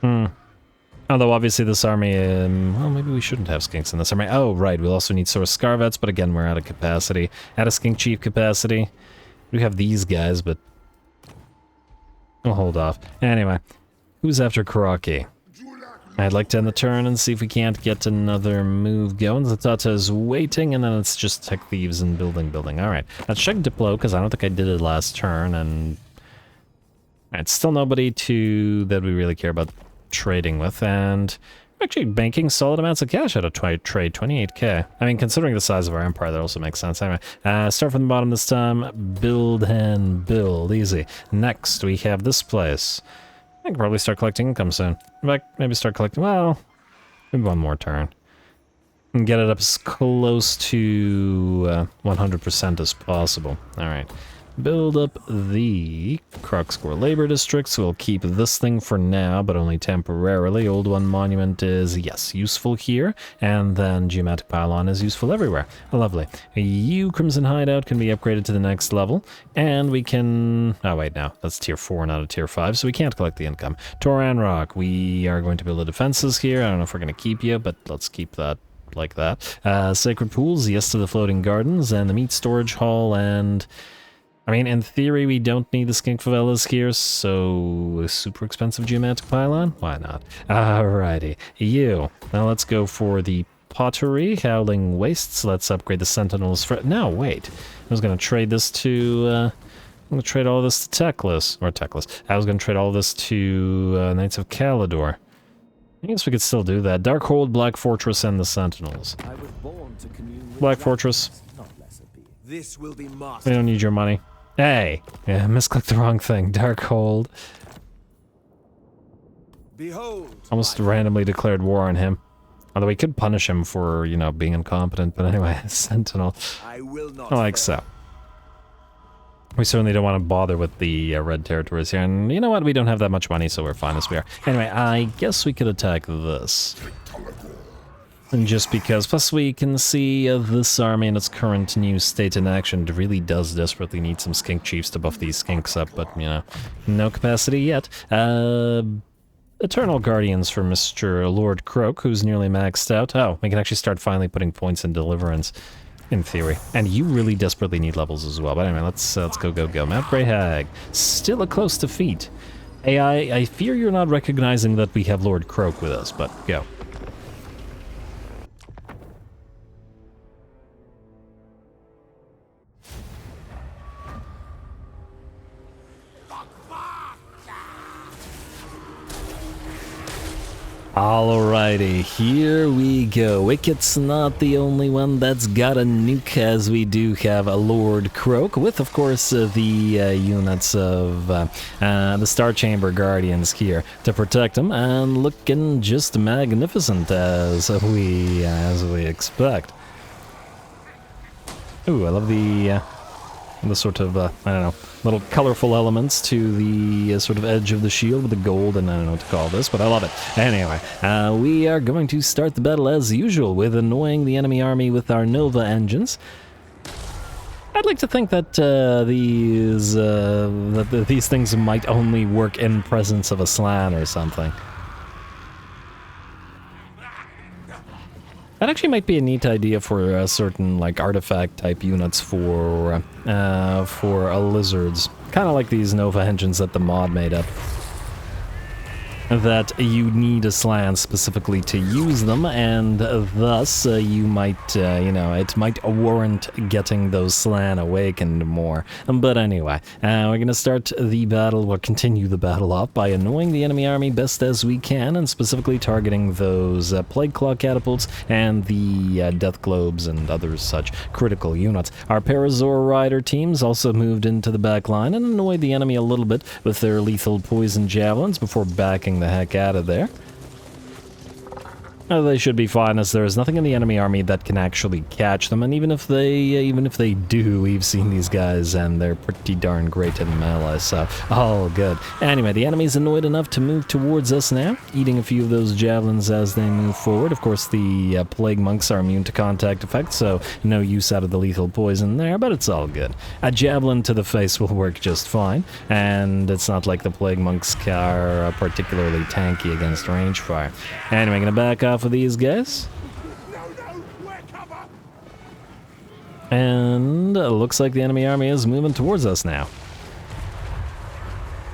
Although obviously this army, well, maybe we shouldn't have Skinks in this army. Oh, right, we'll also need Saurus Scarvets, but again, we're out of capacity. Out of Skink Chief capacity. We have these guys, but we'll hold off. Anyway, who's after Karaki? I'd like to end the turn and see if we can't get another move going. Zatata is waiting, and then it's just Tech Thieves and building. Alright, let's check Diplo, because I don't think I did it last turn, and... Alright, still nobody that we really care about trading with, and... we're actually banking solid amounts of cash out of trade, 28k. I mean, considering the size of our empire, that also makes sense. Anyway, start from the bottom this time. Build and build. Easy. Next, we have this place. I can probably start collecting income soon. In fact, maybe start collecting, well, maybe one more turn. And get it up as close to 100% as possible. Alright. Build up the Kroxgor Labor Districts. We'll keep this thing for now, but only temporarily. Ulthuan Monument is, yes, useful here. And then Geomatic Pylon is useful everywhere. Lovely. You Crimson Hideout can be upgraded to the next level. And we can... oh, wait, no. That's tier 4, not a tier 5, so we can't collect the income. Toran Rock. We are going to build the defenses here. I don't know if we're going to keep you, but let's keep that like that. Sacred Pools, yes to the Floating Gardens, and the Meat Storage Hall, and... I mean, in theory, we don't need the Skink Favelas here, so a super expensive Geomantic Pylon? Why not? Alrighty. You. Now let's go for the Pottery, Howling Wastes. Let's upgrade the Sentinels for... no, wait. I was going to trade this to... I'm going to trade all this to Techless. Or Techless. I was going to trade all this to Knights of Calidor. I guess we could still do that. Darkhold, Black Fortress, and the Sentinels. Black Fortress.
This will be
we don't need your money. Hey! Yeah, misclicked the wrong thing. Darkhold.
Behold,
almost randomly declared war on him. Although we could punish him for, you know, being incompetent, but anyway, Sentinel.
I will not
like so. We certainly don't want to bother with the red territories here, and you know what, we don't have that much money, so we're fine as we are. Anyway, I guess we could attack this. And just because, plus we can see this army in its current new state in action. It really does desperately need some Skink Chiefs to buff these Skinks up, but, you know, no capacity yet. Eternal Guardians for Mr. Lord Croak, who's nearly maxed out. Oh, we can actually start finally putting points in Deliverance, in theory. And you really desperately need levels as well. But anyway, let's go. Mount Greyhag, still a close defeat. AI, I fear you're not recognizing that we have Lord Croak with us, but go. Alrighty, here we go. Wicket's not the only one that's got a nuke, as we do have a Lord Croak, with, of course, the units of the Star Chamber Guardians here to protect him, and looking just magnificent as we expect. Ooh, I love the the sort of, I don't know, little colorful elements to the sort of edge of the shield with the gold, and I don't know what to call this, but I love it. Anyway, we are going to start the battle as usual with annoying the enemy army with our Nova engines. I'd like to think that these things might only work in presence of a Slann or something. That actually might be a neat idea for certain like artifact type units for lizards, kind of like these Nova engines that the mod made up. That you need a Slann specifically to use them, and thus you might, you know, it might warrant getting those Slann awakened more. But anyway, we're going to start the battle, or continue the battle off by annoying the enemy army best as we can, and specifically targeting those Plague Claw catapults and the Death Globes and other such critical units. Our Parasaur Rider teams also moved into the back line and annoyed the enemy a little bit with their lethal poison javelins before backing the heck out of there. They should be fine, as there is nothing in the enemy army that can actually catch them, and even if they do, we've seen these guys and they're pretty darn great in melee, so all good. Anyway, the enemy's annoyed enough to move towards us now, eating a few of those javelins as they move forward. Of course, the plague monks are immune to contact effect, so no use out of the lethal poison there, but it's all good. A javelin to the face will work just fine, and it's not like the plague monks are particularly tanky against range fire. Anyway, gonna back off of these guys. And it looks like the enemy army is moving towards us now.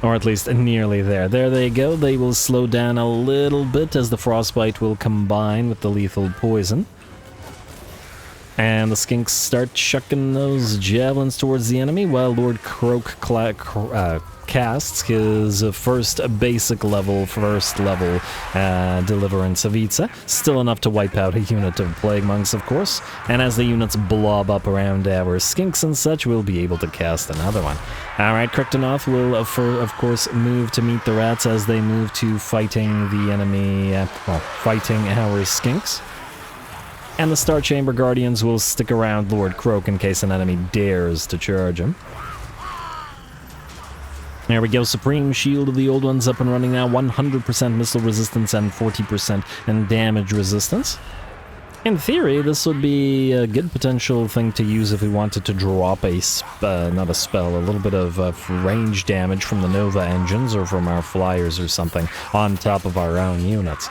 Or at least nearly there. There they go. They will slow down a little bit as the frostbite will combine with the lethal poison. And the skinks start chucking those javelins towards the enemy while Lord Croak casts his first level Deliverance of Itza. Still enough to wipe out a unit of Plague Monks, of course. And as the units blob up around our skinks and such, we'll be able to cast another one. Alright, Kryptonoth will, of course, move to meet the rats as they move to fighting the enemy, fighting our skinks. And the Star Chamber Guardians will stick around Lord Croak in case an enemy dares to charge him. There we go, Supreme Shield of the Old Ones up and running now, 100% missile resistance and 40% in damage resistance. In theory, this would be a good potential thing to use if we wanted to drop a, not a spell, a little bit of range damage from the Nova engines or from our flyers or something on top of our own units.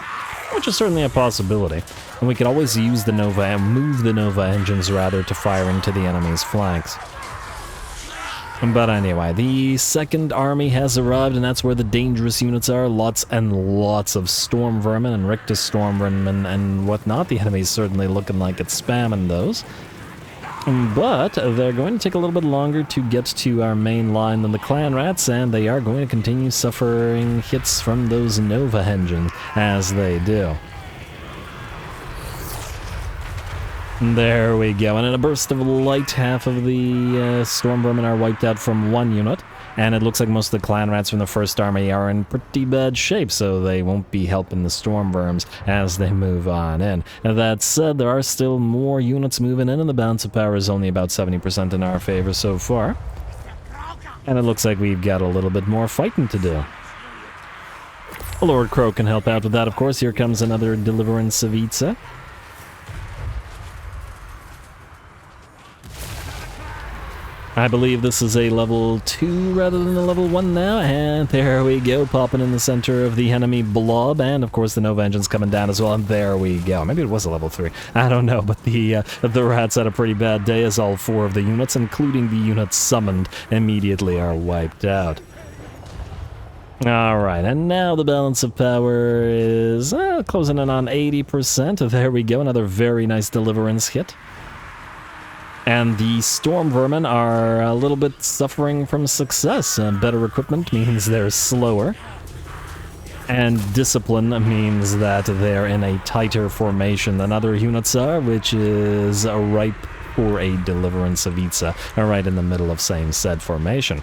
Which is certainly a possibility. And we could always use the Nova and move the Nova engines rather to fire into the enemy's flanks. But anyway, the second army has arrived, and that's where the dangerous units are. Lots and lots of Storm Vermin and Rictus Storm Vermin and whatnot. The enemy's certainly looking like it's spamming those. But they're going to take a little bit longer to get to our main line than the Clan Rats, and they are going to continue suffering hits from those Nova engines as they do. There we go, and in a burst of light, half of the Storm Vermin are wiped out from one unit, and it looks like most of the Clan Rats from the first army are in pretty bad shape, so they won't be helping the Storm Verms as they move on in. That said, there are still more units moving in, and the balance of power is only about 70% in our favor so far. And it looks like we've got a little bit more fighting to do. Lord Croak can help out with that, of course. Here comes another Deliverance of Itza. I believe this is a level 2 rather than a level 1 now, and there we go, popping in the center of the enemy blob, and of course the Nova engine's coming down as well, and there we go. Maybe it was a level 3, I don't know, but the rats had a pretty bad day as all 4 of the units, including the units summoned, immediately are wiped out. Alright, and now the balance of power is closing in on 80%. There we go, another very nice Deliverance hit. And the Storm Vermin are a little bit suffering from success. Better equipment means they're slower. And discipline means that they're in a tighter formation than other units are, which is ripe for a Deliverance of Itza, right in the middle of same said formation.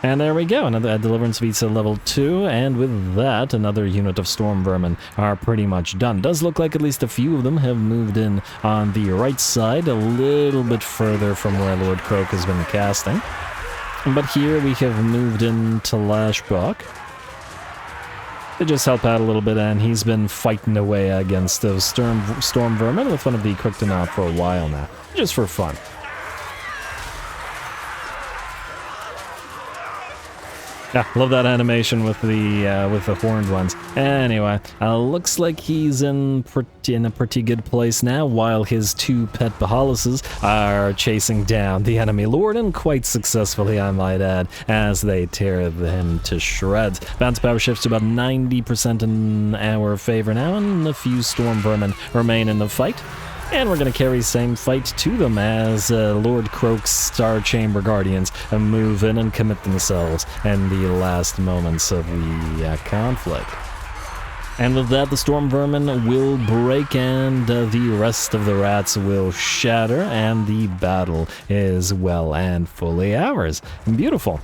And there we go, another Deliverance Visa level 2, and with that, another unit of Storm Vermin are pretty much done. Does look like at least a few of them have moved in on the right side, a little bit further from where Lord Croak has been casting. But here we have moved into Lashbach to just help out a little bit, and he's been fighting away against those Storm Vermin with one of the Kryptonaut for a while now, just for fun. Yeah, love that animation with the horned ones. Anyway, looks like he's in a pretty good place now, while his 2 pet Bahalases are chasing down the enemy lord, and quite successfully, I might add, as they tear him to shreds. Bounce power shifts to about 90% in our favor now, and a few Storm Vermin remain in the fight. And we're going to carry same fight to them as Lord Croak's Star Chamber Guardians move in and commit themselves in the last moments of the conflict. And with that, the Storm Vermin will break, and the rest of the rats will shatter, and the battle is well and fully ours. Beautiful.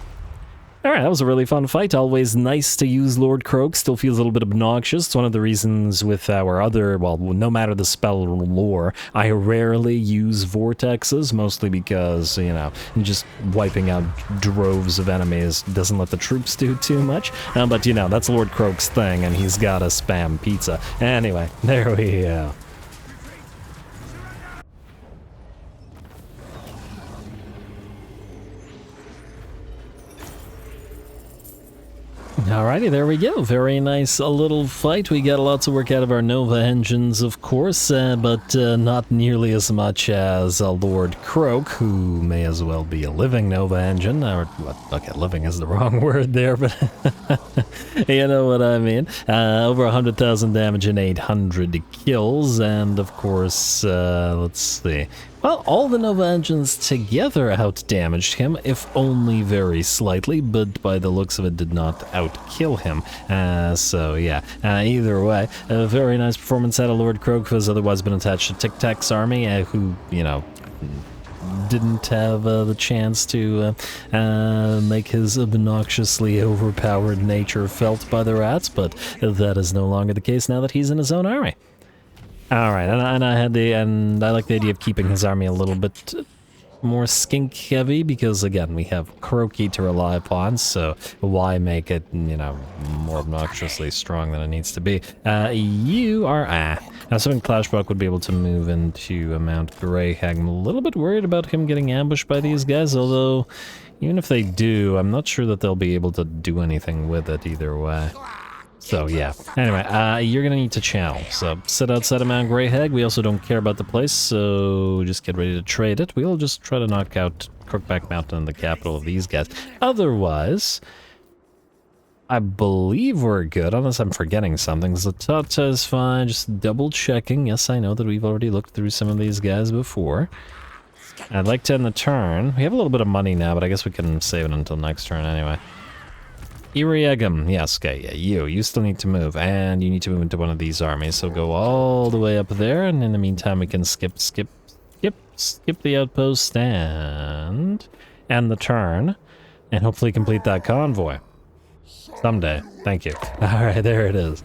Alright, that was a really fun fight. Always nice to use Lord Croak. Still feels a little bit obnoxious. It's one of the reasons with our other, well, no matter the spell lore, I rarely use vortexes, mostly because, you know, just wiping out droves of enemies doesn't let the troops do too much. But, you know, that's Lord Croak's thing, and he's got a spam pizza. Anyway, there we go. Alrighty, there we go. Very nice little fight. We got lots of work out of our Nova engines, of course, but not nearly as much as Lord Croak, who may as well be a living Nova engine. Or, okay, living is the wrong word there, but you know what I mean. Over 100,000 damage and 800 kills, and of course, let's see. Well, all the Nova engines together out-damaged him, if only very slightly, but by the looks of it did not out-kill him. So yeah, either way, a very nice performance out of Lord Croak, who has otherwise been attached to Tiktaq'to's army, who, you know, didn't have the chance to make his obnoxiously overpowered nature felt by the rats, but that is no longer the case now that he's in his own army. Alright, and I like the idea of keeping his army a little bit more skink heavy, because again, we have Croaky to rely upon, so why make it, you know, more obnoxiously strong than it needs to be. You are, now something Clashbuck would be able to move into Mount Greyhag. I'm a little bit worried about him getting ambushed by these guys, although even if they do, I'm not sure that they'll be able to do anything with it either way. So yeah, anyway, you're gonna need to channel, so sit outside of Mount Greyhag. We also don't care about the place, so just get ready to trade it. We'll just try to knock out Crookback Mountain, the capital of these guys. Otherwise, I believe we're good, unless I'm forgetting something. Zatata is fine, just double checking. Yes, I know that we've already looked through some of these guys before. I'd like to end the turn. We have a little bit of money now, but I guess we can save it until next turn anyway. Iriegum, yes, okay, yeah, you still need to move, and you need to move into one of these armies, so go all the way up there, and in the meantime we can skip the outpost and end the turn, and hopefully complete that convoy. Someday. Thank you. Alright, there it is.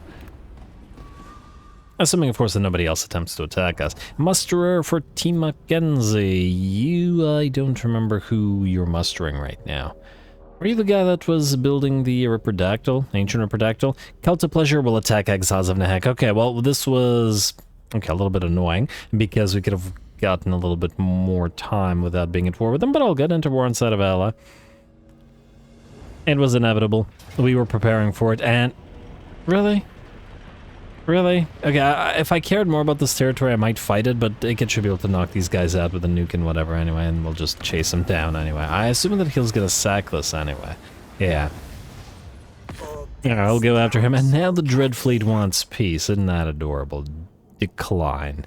Assuming, of course, that nobody else attempts to attack us. Musterer for Team Mackenzie. I don't remember who you're mustering right now. Were you the guy that was building the Ripperdactyl, ancient Ripperdactyl? Cult of Pleasure will attack Exiles of Nahek. Okay, well, this was, okay, a little bit annoying, because we could have gotten a little bit more time without being at war with them, but all good. Enter war inside of Ally. It was inevitable. We were preparing for it, and... Really? Really? Okay, if I cared more about this territory, I might fight it, but Ikit should be able to knock these guys out with a nuke and whatever anyway, and we'll just chase them down anyway. I assume that he's gonna sack this anyway. Yeah. Yeah, I'll go after him, and now the Dread Fleet wants peace. Isn't that adorable? Decline.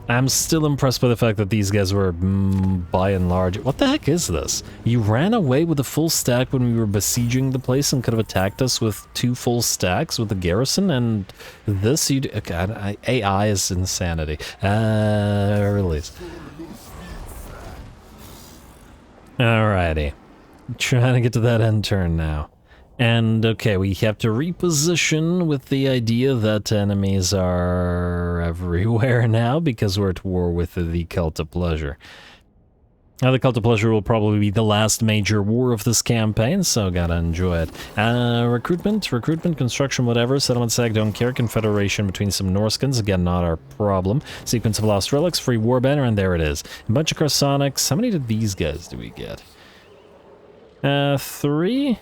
I'm still impressed by the fact that these guys were, by and large... What the heck is this? You ran away with a full stack when we were besieging the place and could have attacked us with 2 full stacks with the garrison, and this you... Okay, AI is insanity. Release. Alrighty. Trying to get to that end turn now. And, okay, we have to reposition with the idea that enemies are everywhere now because we're at war with the Cult of Pleasure. Now, the Cult of Pleasure will probably be the last major war of this campaign, so gotta enjoy it. Recruitment, construction, whatever, settlement sag, don't care, confederation between some Norskins, again, not our problem. Sequence of lost relics, free warband, and there it is. A bunch of Carsonics. How many did these guys do we get? 3?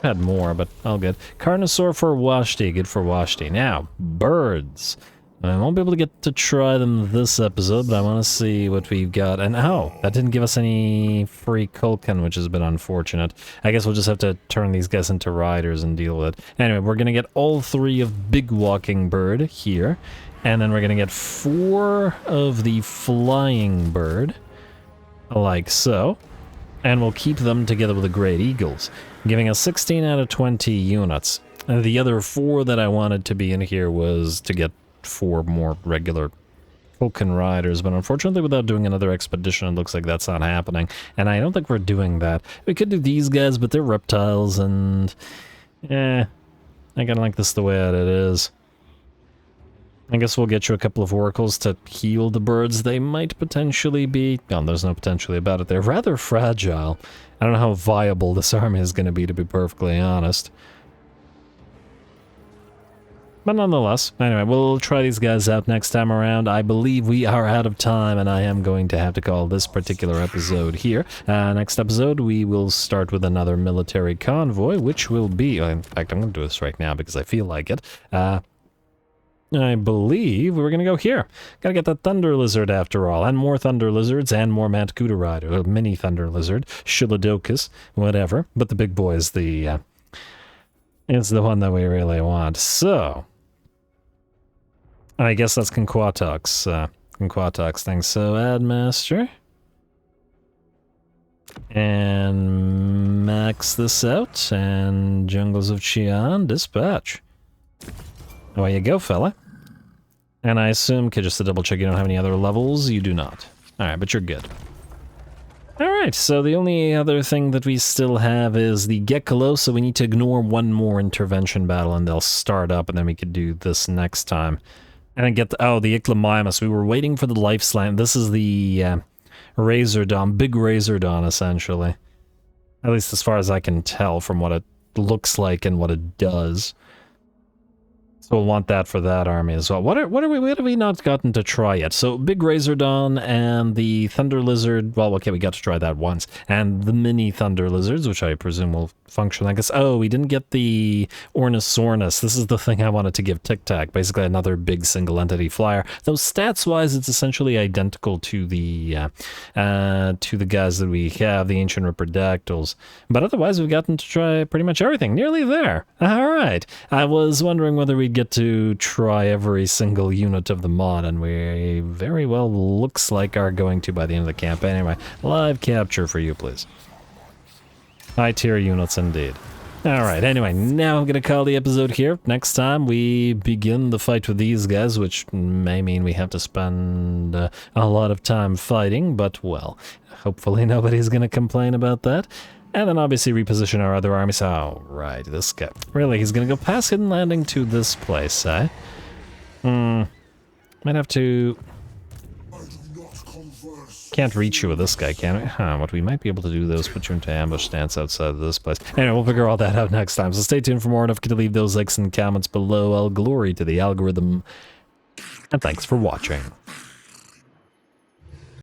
Had more, but all good. Carnosaur for Washti, good for Washti. Now, birds. I won't be able to get to try them this episode, but I want to see what we've got. And oh, that didn't give us any free Kulkan, which has been unfortunate. I guess we'll just have to turn these guys into riders and deal with it. Anyway, we're going to get all 3 of Big Walking Bird here. And then we're going to get 4 of the Flying Bird, like so. And we'll keep them together with the Great Eagles, giving us 16 out of 20 units. And the other 4 that I wanted to be in here was to get 4 more regular Vulcan riders, but unfortunately without doing another expedition, it looks like that's not happening. And I don't think we're doing that. We could do these guys, but they're reptiles, and I kind of like this the way that it is. I guess we'll get you a couple of oracles to heal the birds. They might potentially be... Oh, there's no potentially about it. They're rather fragile. I don't know how viable this army is going to be perfectly honest. But nonetheless, anyway, we'll try these guys out next time around. I believe we are out of time, and I am going to have to call this particular episode here. Next episode, we will start with another military convoy, which will be... In fact, I'm going to do this right now because I feel like it. I believe we're gonna go here. Gotta get that Thunder Lizard after all, and more Thunder Lizards, and more Manticuda Rider, a mini Thunder Lizard, Shiladocus, whatever. But the big boy is the one that we really want. So, I guess that's Conquatox thing. So, add master. And max this out, and Jungles of Qian, dispatch. Away you go, fella. And I assume, okay, just to double check, you don't have any other levels? You do not. Alright, but you're good. Alright, so the only other thing that we still have is the Gekalo, so we need to ignore one more intervention battle and they'll start up, and then we could do this next time. And then get the, oh, the Iklamaimus. We were waiting for the Life Slam. This is the Razordon, big Razordon, essentially. At least as far as I can tell from what it looks like and what it does. So we'll want that for that army as well. What have we not gotten to try yet? So Big Razordon and the Thunder Lizard, well, okay, we got to try that once. And the mini Thunder Lizards, which I presume will function, I guess. Oh, we didn't get the Ornithornis. This is the thing I wanted to give Tic-Tac. Basically another big single entity flyer. Though stats-wise, it's essentially identical to the guys that we have, the Ancient Ripperdactyls. But otherwise, we've gotten to try pretty much everything. Nearly there. All right. I was wondering whether we'd get to try every single unit of the mod, and we very well looks like are going to by the end of the campaign. Anyway, live capture for you, please. High tier units indeed. Alright, anyway, now I'm gonna call the episode here. Next time we begin the fight with these guys, which may mean we have to spend a lot of time fighting, but well, hopefully nobody's gonna complain about that. And then obviously reposition our other armies. Oh, right, this guy. Really, he's gonna go past Hidden Landing to this place, eh? Might have to... Can't reach you with this guy, can we? Huh, what we might be able to do, though, is put you into ambush stance outside of this place. Anyway, we'll figure all that out next time, so stay tuned for more. Don't forget to leave those likes and comments below. All glory to the algorithm. And thanks for watching.